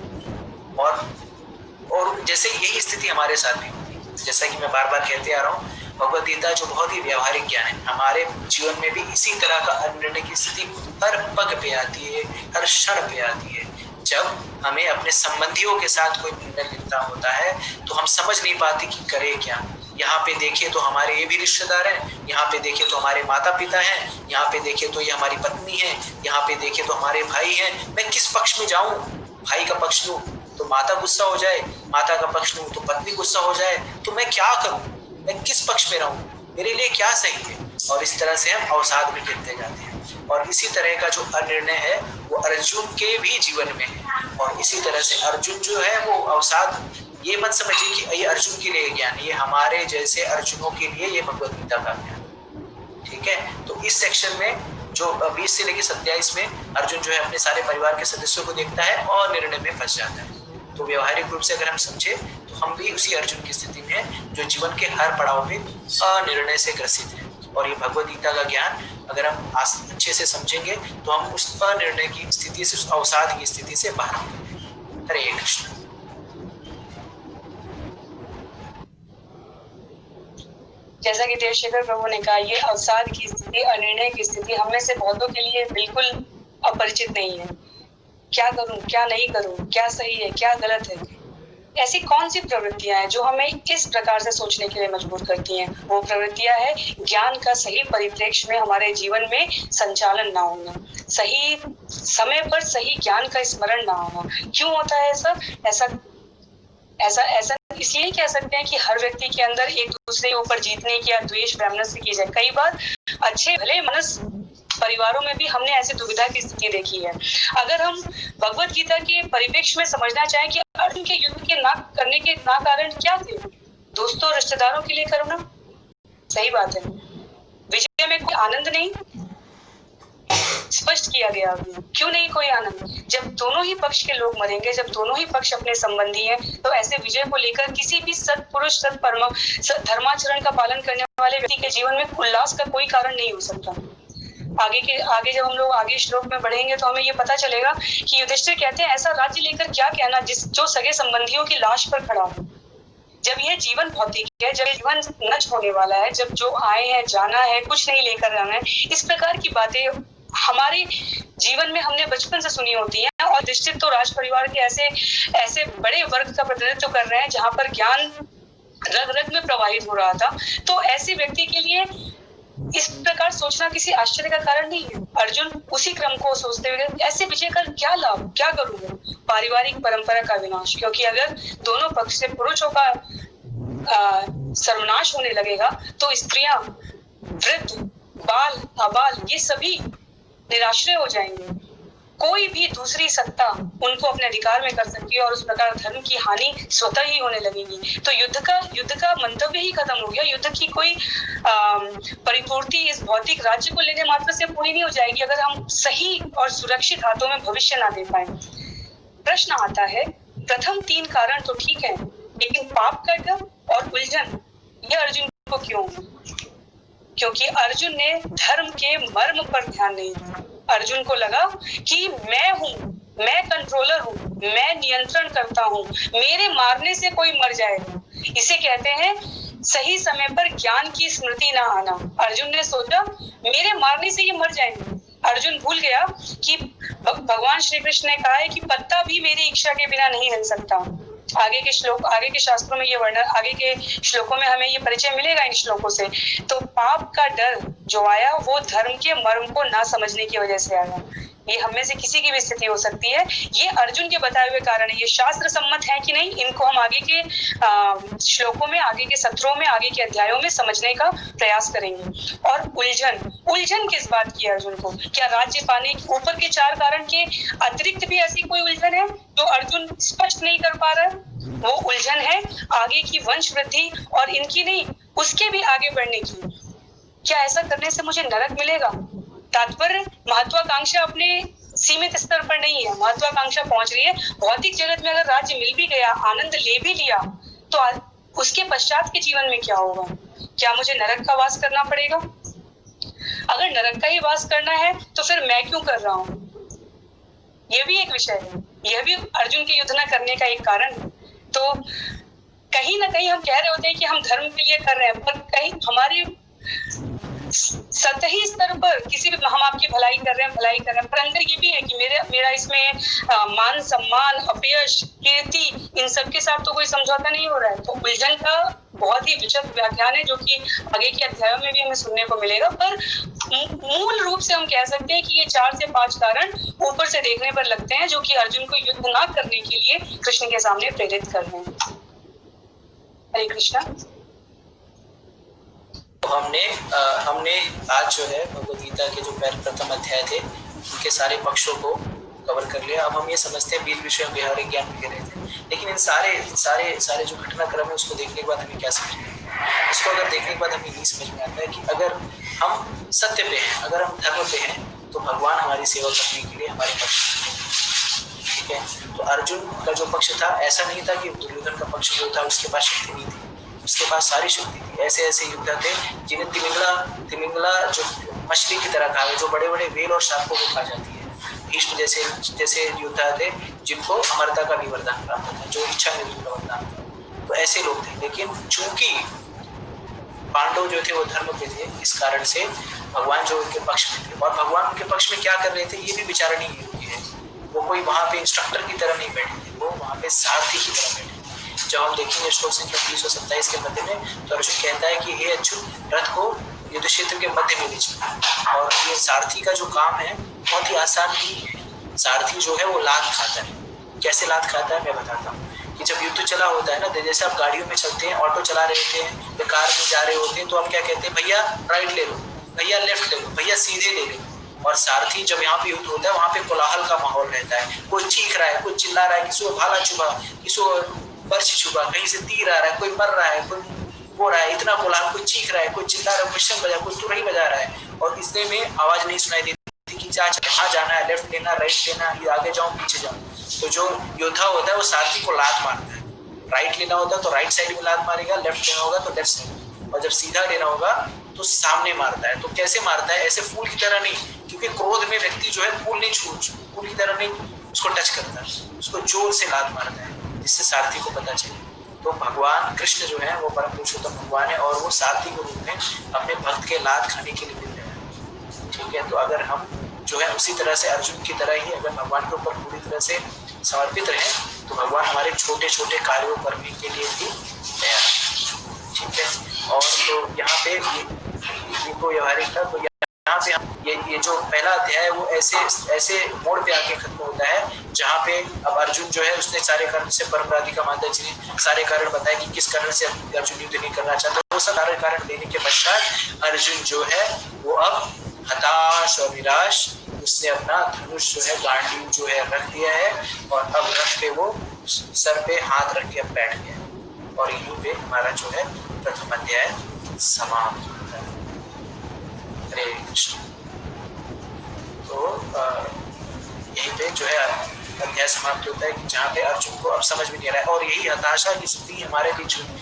और जैसे यही स्थिति हमारे साथ भी होती है, जैसा कि मैं बार बार कहते आ रहा हूँ, भगवद गीता जो बहुत ही व्यवहारिक ज्ञान है, हमारे जीवन में भी इसी तरह का अनिर्णय की स्थिति हर पग पे आती है, हर क्षण पे आती है। जब हमें अपने संबंधियों के साथ कोई निर्णय लेना होता है तो हम समझ नहीं पाते कि करें क्या। यहाँ पे देखिए तो हमारे ये भी रिश्तेदार हैं, यहाँ पे देखिए तो हमारे माता पिता हैं, यहाँ पे देखिए तो ये हमारी पत्नी है, यहाँ पे देखिए तो हमारे भाई हैं। मैं किस पक्ष में जाऊं? भाई का पक्ष लूं तो माता गुस्सा हो जाए, माता का पक्ष लूं तो पत्नी गुस्सा हो जाए, तो मैं क्या करूं? मैं किस पक्ष में रहूं? मेरे लिए क्या सही है? और इस तरह से हम अवसाद में गिरते जाते हैं। और इसी तरह का जो अनिर्णय है वो अर्जुन के भी जीवन में है। और इसी तरह से अर्जुन जो है वो अवसाद, ये मत समझिए कि ये अर्जुन के लिए ज्ञान, ये हमारे जैसे अर्जुनों के लिए ये भगवद गीता का ज्ञान। ठीक है, तो इस सेक्शन में जो 20 से लेकर 27 में अर्जुन जो है अपने सारे परिवार के सदस्यों को देखता है और निर्णय में फंस जाता है। तो व्यवहारिक रूप से अगर हम समझे तो हम भी उसी अर्जुन की स्थिति में हैं जो जीवन के हर पड़ाव में अनिर्णय से ग्रसित हैं। और ये भगवद गीता का ज्ञान अगर हम अच्छे से समझेंगे तो हम उस अनिर्णय की स्थिति से, उस अवसाद की स्थिति से बाहर निकलेंगे। हरे कृष्ण। जैसा कि देवशेखर प्रभु ने कहा, ये अवसाद की स्थिति, अनिर्णय की स्थिति हम में से बहुतों के लिए बिल्कुल अपरिचित नहीं है। क्या करूं, क्या नहीं करूं, क्या सही है, क्या गलत है, ऐसी कौन सी प्रवृत्तियां हैं जो हमें इस प्रकार से सोचने के लिए मजबूर करती हैं? वो प्रवृत्तियां है ज्ञान का सही परिप्रेक्ष्य में हमारे जीवन में संचालन ना होना, सही समय पर सही ज्ञान का स्मरण ना होना। क्यों होता है ऐसा इसलिए कह सकते हैं कि हर व्यक्ति के अंदर एक दूसरे के ऊपर जीतने की या द्वेष ब्राह्मणस्य की जाए। कई बार अच्छे भले मनस परिवारों में भी हमने ऐसी दुविधा की स्थिति देखी है। अगर हम भगवत गीता के परिप्रेक्ष्य में समझना चाहें कि अर्जुन के युद्ध के ना करने के ना कारण क्या थे, दोस्तों रिश्तेदारों के लिए करुणा, सही बात है। विजय में कोई आनंद नहीं, स्पष्ट किया गया अभी। क्यों नहीं कोई आनंद? जब दोनों ही पक्ष के लोग मरेंगे, जब दोनों ही पक्ष अपने संबंधी हैं, तो ऐसे विजय को लेकर किसी भी सत्पुरुष, धर्माचरण का पालन करने वाले व्यक्ति के जीवन में उल्लास का कोई कारण नहीं हो सकता। आगे जब हम लोग आगे श्लोक में बढ़ेंगे तो हमें ये पता चलेगा कि युधिष्ठिर कहते हैं, ऐसा राज्य लेकर क्या कहना जो सगे संबंधियों की लाश पर खड़ा हो। जब यह जीवन भौतिक है, जब ये जीवन नष्ट होने वाला है, जब जो आए हैं जाना है, कुछ नहीं लेकर आना है, इस प्रकार की बातें हमारे जीवन में हमने बचपन से सुनी होती है, और निश्चित तो राज परिवार के ऐसे बड़े वर्ग का प्रतिनिधित्व कर रहे हैं जहां पर ज्ञान रग रग में प्रवाहित हो रहा था। तो ऐसे व्यक्ति के लिए इस प्रकार सोचना किसी आश्चर्य का कारण नहीं है। अर्जुन उसी क्रम को सोचते हुए ऐसे विजय कर क्या लाभ, क्या करूंगा, पारिवारिक परंपरा का विनाश, क्योंकि अगर दोनों पक्ष से पुरुषों का सर्वनाश होने लगेगा तो स्त्रियां, वृद्ध, बाल, अबाल ये सभी निराश्रय हो जाएंगे। कोई भी दूसरी सत्ता उनको अपने अधिकार में कर सकती है और उस प्रकार धर्म की हानि स्वतः ही होने लगेगी। तो युद्ध का मंतव्य ही खत्म हो गया। युद्ध की कोई परिपूर्ति इस भौतिक राज्य को लेने मात्र से पूरी नहीं हो जाएगी अगर हम सही और सुरक्षित हाथों में भविष्य ना दे पाए। प्रश्न आता है, प्रथम 3 कारण तो ठीक है, लेकिन पाप का डर और उलझन ये अर्जुन को क्यों? क्योंकि अर्जुन ने धर्म के मर्म पर ध्यान नहीं दिया। अर्जुन को लगा कि मैं हूँ, मैं कंट्रोलर हूँ, मैं नियंत्रण करता हूँ, मेरे मारने से कोई मर जाएगा। इसे कहते हैं सही समय पर ज्ञान की स्मृति ना आना। अर्जुन ने सोचा मेरे मारने से ये मर जाएंगे। अर्जुन भूल गया कि भगवान श्री कृष्ण ने कहा है कि पत्ता भी मेरी इच्छा के बिना नहीं हिल सकता। आगे के शास्त्रों में ये वर्णन, आगे के श्लोकों में हमें ये परिचय मिलेगा इन श्लोकों से। तो पाप का डर जो आया वो धर्म के मर्म को ना समझने की वजह से आया। ये हम में से किसी की भी स्थिति हो सकती है। ये अर्जुन के बताए हुए कारण है। ये शास्त्र सम्मत है कि नहीं, इनको हम आगे के श्लोकों में, आगे के सत्रों में, आगे के अध्यायों में समझने का प्रयास करेंगे। और उलझन किस बात की है अर्जुन को? क्या राज्य पाने के ऊपर के 4 कारण के अतिरिक्त भी ऐसी कोई उलझन है जो अर्जुन स्पष्ट नहीं कर पा रहा है? वो उलझन है आगे की वंश वृद्धि और इनकी नहीं, उसके भी आगे बढ़ने की। क्या ऐसा करने से मुझे नरक मिलेगा? तात्पर्य महत्वाकांक्षा अपने सीमित स्तर पर नहीं है, महत्वाकांक्षा पहुंच रही है। भौतिक जगत में अगर राज्य मिल भी गया, आनंद ले भी लिया, तो उसके पश्चात के जीवन में क्या होगा? क्या मुझे नरक का वास करना पड़ेगा? अगर नरक का ही वास करना है तो फिर मैं क्यों कर रहा हूँ? यह भी एक विषय है, यह भी अर्जुन के युद्ध न करने का एक कारण है। तो कहीं ना कहीं हम कह रहे होते हैं कि हम धर्म के लिए कर रहे हैं, पर कहीं हमारे सतही स्तर पर किसी भी हम आपकी भलाई कर रहे हैं, पर अंदर ये भी है कि मेरा इसमें मान सम्मान, अपयश, कीर्ति, इन सब के साथ तो कोई समझौता नहीं हो रहा है। तो उलझन का बहुत ही विचलित व्याख्यान है जो कि आगे के अध्यायों में भी हमें सुनने को मिलेगा। पर मूल रूप से हम कह सकते हैं कि ये 4 से 5 कारण ऊपर से देखने पर लगते हैं जो कि अर्जुन को युद्ध ना करने के लिए कृष्ण के सामने प्रेरित कर रहे हैं। हरे कृष्णा। हमने आज जो है भगवद गीता के जो प्रथम अध्याय थे उनके सारे पक्षों को कवर कर लिया। अब हम ये समझते हैं 20 विषय व्यवहारिक ज्ञान में रहे थे, लेकिन इन सारे जो घटनाक्रम है उसको देखने के बाद हमें क्या समझ में, इसको अगर देखने के बाद हमें यही समझ में आता है कि अगर हम सत्य पे हैं, अगर हम धर्म पे हैं, तो भगवान हमारी सेवा करने के लिए हमारे पक्ष में। ठीक है, तो अर्जुन का जो पक्ष था ऐसा नहीं था कि दुर्योधन का पक्ष जो था उसके पास शक्ति नहीं थी, उसके पास सारी शक्ति थी। ऐसे योद्धा थे जिन्हें तिमिंगला जो मछली की तरह खा, जो बड़े बड़े वेल और सांपों को खा जाती है। भीष्म जैसे योद्धा थे जिनको अमरता का भी वरदान प्राप्त था, जो इच्छा मृत्यु का वरदान था। तो ऐसे लोग थे, लेकिन चूंकि पांडव जो थे वो धर्म पे थे, इस कारण से भगवान जो उनके पक्ष में थे। और भगवान उनके पक्ष में क्या कर रहे थे ये भी विचारणीय योग्य है। वो कोई वहां पे इंस्ट्रक्टर की तरह नहीं बैठे थे, वो वहां पे सारथी की तरह बैठे थे। जब हम देखेंगे श्लोक संख्या 327 के मध्य में, तो अर्जुन कहता है कि हे अच्युत, रथ को युद्ध क्षेत्र के मध्य में ले चलो। और ये सारथी का जो काम है बहुत ही आसान नहीं है। सारथी जो है वो लात खाता है। कैसे लात खाता है मैं बताता हूँ। कि जब युद्ध चला होता है ना, जैसे आप गाड़ियों में चलते हैं, ऑटो चला रहे होते हैं या कार में जा रहे होते हैं, तो आप क्या कहते हैं, भैया राइट ले लो, भैया लेफ्ट ले लो, भैया सीधे ले लो। और सारथी जब यहाँ पे युद्ध होता है वहाँ पे कोलाहल का माहौल रहता है। कोई चीख रहा है, कोई चिल्ला रहा है, किसी को भाला चुभा, किसी को बर्छ छुपा, कहीं से तीर आ रहा है, कोई मर रहा है, कोई हो रहा है, इतना कोलाहल, कोई चीख रहा है, कोई चिल्ला रहा है, कोई शंख बजा, कोई तुरही बजा रहा है। और इसने में आवाज नहीं सुनाई देती कि कहाँ जाना है, लेफ्ट लेना, राइट लेना, आगे जाऊँ पीछे जाऊँ। तो जो योद्धा होता है वो सारथी को लात मारता है। राइट लेना होता है तो राइट साइड में लात मारेगा, लेफ्ट लेना होगा तो लेफ्ट साइड, और जब सीधा लेना होगा तो सामने मारता है। तो कैसे मारता है, ऐसे फूल की तरह नहीं, क्योंकि क्रोध में व्यक्ति जो है फूल की तरह नहीं उसको टच करता है, उसको जोर से लात मारता है, जिससे सारथी को पता चले। तो भगवान कृष्ण जो है वो परम पुरुषोत्तम भगवान है, और वो सारथी के रूप में अपने भक्त के लात खाने के लिए मिल रहे हैं। ठीक है, तो अगर हम जो है उसी तरह से अर्जुन की तरह ही अगर भगवान के ऊपर पूरी तरह से समर्पित रहे तो भगवान हमारे छोटे छोटे कार्यों करने के लिए भी तैयार है। ठीक है, और तो यहाँ पे को व्यवहारिक था, तो यहाँ पे हम ये जो पहला अध्याय है वो ऐसे मोड़ पे आके खत्म होता है जहाँ पे अब अर्जुन जो है उसने सारे कारण से परमराधिका माता जी ने सारे कारण बताए कि किस कारण से अर्जुन युद्ध नहीं करना चाहता। वो सब सारे कारण देने के पश्चात अर्जुन जो है वो अब हताश और निराश उसने अपना धनुष जो है गांडीव जो है रख दिया है और अब रख के वो सर पे हाथ रख के अब बैठ गया और यहीं पे हमारा जो है प्रथम अध्याय समाप्त होता है। हरे कृष्ण। तो यहीं पे जो है अध्याय समाप्त होता है कि जहाँ पे अर्जुन को अब समझ में नहीं आ रहा है और यही हताशा की स्थिति हमारे बीच में है।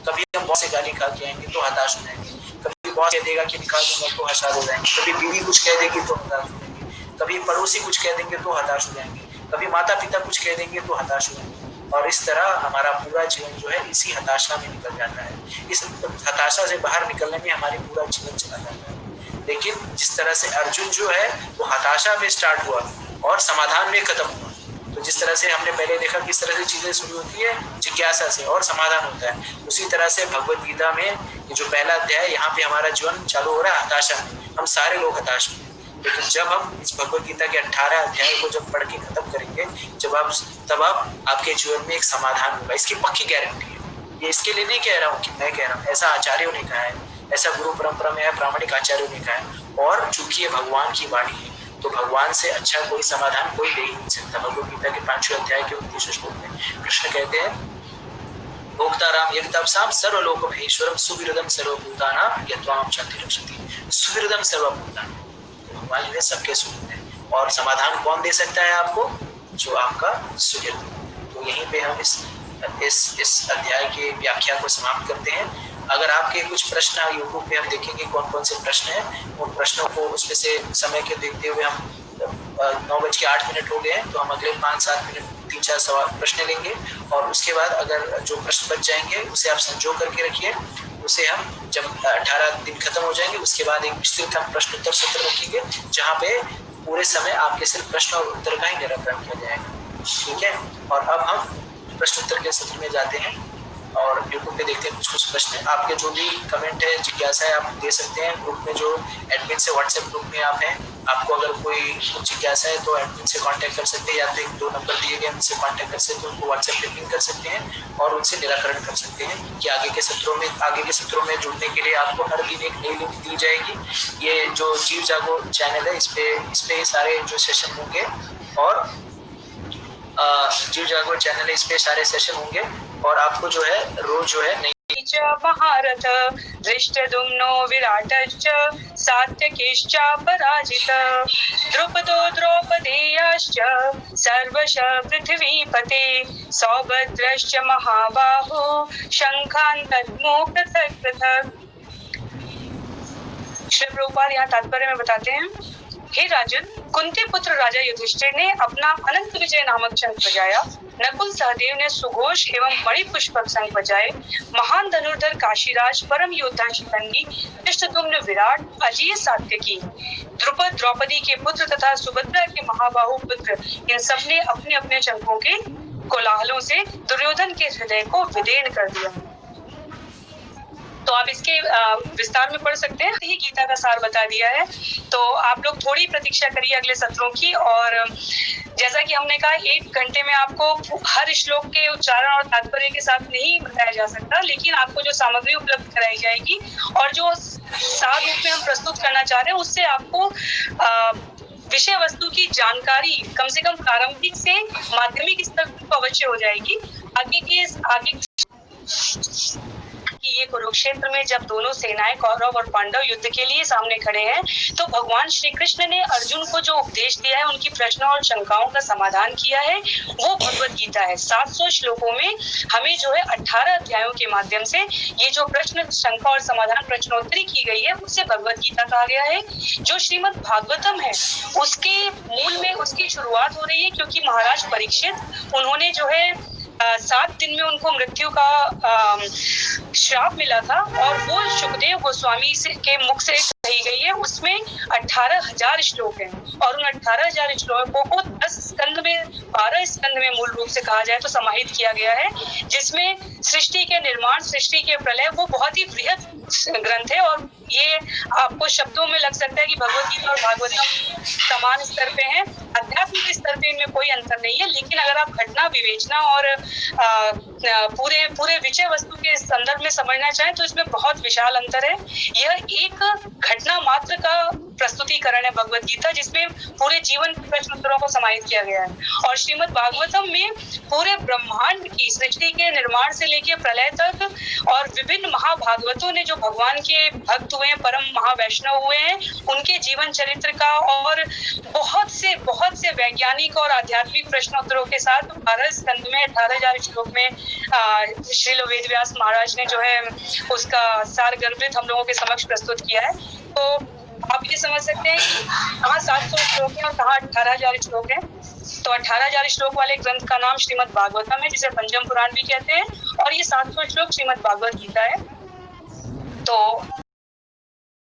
कभी हम बहुत से गाली खा के आएंगे तो हताश हो जाएंगे, कभी बॉस कह देगा कि निकाल दूंगा तो हताश हो जाएंगे, कभी बीवी कुछ कह देगी तो हताश हो जाएंगे, कभी पड़ोसी कुछ कह देंगे तो हताश हो जाएंगे, कभी माता पिता कुछ कह देंगे तो हताश हो जाएंगे और इस तरह हमारा पूरा जीवन जो है इसी हताशा में निकल जाता है। इस हताशा से बाहर निकलने में हमारी पूरा जीवन चला जाता है। लेकिन जिस तरह से अर्जुन जो है वो हताशा में स्टार्ट हुआ और समाधान में खत्म हुआ, तो जिस तरह से हमने पहले देखा किस तरह से चीजें शुरू होती है जिज्ञासा से और समाधान होता है, उसी तरह से भगवत गीता में ये जो पहला अध्याय यहाँ पे हमारा जीवन चालू हो रहा है हताशा में। हम सारे लोग हताश में, लेकिन जब हम इस भगवत गीता के 18 अध्याय को जब पढ़ के खत्म करेंगे तब आपके जीवन में एक समाधान होगा, इसकी पक्की गारंटी है। ये इसके लिए नहीं कह रहा हूँ कि मैं कह रहा हूँ, ऐसा आचार्यों ने कहा है, ऐसा गुरु परंपरा में है, प्रामाणिक आचार्यों ने कहा है और चूंकि ये भगवान की वाणी है तो भगवान से अच्छा कोई समाधान कोई दे ही नहीं सकता। भगवत गीता के 5वें अध्याय के 29 श्लोक में कृष्ण कहते हैं भोक्ताराम यज्ञतापसाम सर्वलोक महेश्वरम सुविरदम सर्वभूतानां यत्वाम शांति रक्षति। सुविरदम सर्वभूतानां, भगवान जो है सबके सुहृद है और समाधान कौन दे सकता है आपको? जो आपका सुहृद। तो यहीं पे हम इस अध्याय के व्याख्या को समाप्त करते हैं। अगर आपके कुछ प्रश्न यूट्यूब पे हम देखेंगे कौन कौन से प्रश्न हैं, उन प्रश्नों को उसमें से समय के देखते हुए हम 9:08 हो गए हैं तो हम अगले 5-7 मिनट 3-4 सवाल प्रश्न लेंगे और उसके बाद अगर जो प्रश्न बच जाएंगे उसे आप संजो करके रखिए। उसे हम जब 18 दिन खत्म हो जाएंगे उसके बाद एक विस्तृत हम प्रश्न उत्तर सत्र रखेंगे जहाँ पे पूरे समय आपके सिर्फ प्रश्न और उत्तर का ही निराकरण किया जाएगा। ठीक है, और अब हम प्रश्न उत्तर के सत्र में जाते हैं और यूट्यूब पे देखते हैं कुछ प्रश्न है। आपके जो भी कमेंट है जिज्ञासा है आप दे सकते हैं ग्रुप में, जो एडमिन से व्हाट्सएप ग्रुप में आप हैं। आपको अगर कोई जिज्ञासा है तो एडमिन से कांटेक्ट कर सकते हैं या तो 1-2 नंबर दिए गए उनसे कांटेक्ट कर सकते हैं, उनको व्हाट्सएप पे पिंग कर सकते हैं और उनसे निराकरण कर सकते हैं कि आगे के सत्रों में जुड़ने के लिए आपको हर दिन एक नई लिंक दी जाएगी। ये जो जीव जागो चैनल है इस पे सारे जो सेशन होंगे और जीव जागो चैनल है इस पे सारे सेशन होंगे और आपको जो है रोज जो है महारथ धृष्टद्युम्नो विराटश्च सात्यकीश्च पराजित द्रुपदो द्रौपदेयाश्च सर्वशः पृथ्वीपते सौभद्रश्च महाबाहो शंखान् दद्मो पृथक् पृथक्। श्री प्रभुपाद यहाँ तात्पर्य में बताते हैं, हे राजन, कुंती पुत्र राजा युधिष्ठिर ने अपना अनंत विजय नामक शंख बजाया, नकुल सहदेव ने सुघोष एवं बड़ी पुष्पक शंख बजाए, महान धनुर्धर काशीराज, परम योद्धा शिखंडी, धृष्टद्युम्न विराट, अजेय सात्यकी, द्रुपद द्रौपदी के पुत्र तथा सुभद्रा के महाबाहु पुत्र, इन सब ने अपने अपने शंखों के कोलाहलों से दुर्योधन के हृदय को विदीर्ण कर दिया। तो आप इसके विस्तार में पढ़ सकते हैं, ये गीता का सार बता दिया है। तो आप लोग थोड़ी प्रतीक्षा करिए अगले सत्रों की। और जैसा कि हमने कहा 1 घंटे में आपको हर श्लोक के उच्चारण और तात्पर्य के साथ नहीं बताया जा सकता, लेकिन आपको जो सामग्री उपलब्ध कराई जाएगी और जो सार रूप में हम प्रस्तुत करना चाह रहे हैं उससे आपको विषय वस्तु की जानकारी कम से कम प्रारंभिक से माध्यमिक स्तर तक अवश्य हो जाएगी। आगे कि ये कुरुक्षेत्र में जब दोनों सेनाएं कौरव और पांडव युद्ध के लिए सामने खड़े हैं तो भगवान श्री कृष्ण ने अर्जुन को जो उपदेश दिया है, उनकी प्रश्नों और शंकाओं का समाधान किया है, वो भगवत गीता है। 700 श्लोकों में हमें जो है 18 अध्यायों के माध्यम से ये जो प्रश्न शंका और समाधान प्रश्नोत्तरी की गई है उसे भगवत गीता कहा गया है। जो श्रीमद् भागवतम है उसके मूल में उसकी शुरुआत हो रही है, क्योंकि महाराज परीक्षित उन्होंने जो है 7 दिन में उनको मृत्यु का श्राप मिला था और वो सुखदेव गोस्वामी के मुख से कही गई है उसमें 18,000 श्लोक हैं और उन 18,000 श्लोकों को 10 स्कंद में 12 स्कंद में मूल रूप से कहा जाए तो समाहित किया गया है, जिसमें सृष्टि के निर्माण, सृष्टि के प्रलय वो बहुत ही बृहद ग्रंथ है। और ये आपको शब्दों में लग सकता है कि भगवत गीता और भागवतम समान स्तर पे हैं, आध्यात्मिक स्तर पे इनमें कोई अंतर नहीं है, लेकिन अगर आप घटना विवेचना और पूरे विषय वस्तु के संदर्भ में समझना चाहें तो इसमें बहुत विशाल अंतर है। यह एक घटना मात्र का प्रस्तुतिकरण है भगवत गीता, जिसमें पूरे जीवन के प्रश्न उत्तरों को समाहित किया गया है। और श्रीमद् भागवतम में पूरे ब्रह्मांड की सृष्टि के निर्माण से लेकर प्रलय तक और विभिन्न महाभागवतों ने जो भगवान के भक्त हुए हैं, परम महावैष्णव हुए हैं, उनके जीवन चरित्र का और बहुत से वैज्ञानिक और आध्यात्मिक प्रश्नोत्तरों के साथ 12 स्कंद में 18,000 श्लोक में श्रील वेदव्यास महाराज ने जो है उसका सार गर्भित हम लोगों के समक्ष प्रस्तुत किया है। तो आप ये समझ सकते हैं कि कहाँ 700 श्लोक हैं और कहाँ 18,000 श्लोक हैं। तो 18,000 श्लोक वाले ग्रंथ का नाम श्रीमद् भागवतम है, जिसे पंचम पुराण भी कहते हैं, और ये 700 श्लोक श्रीमद् भागवत गीता है। तो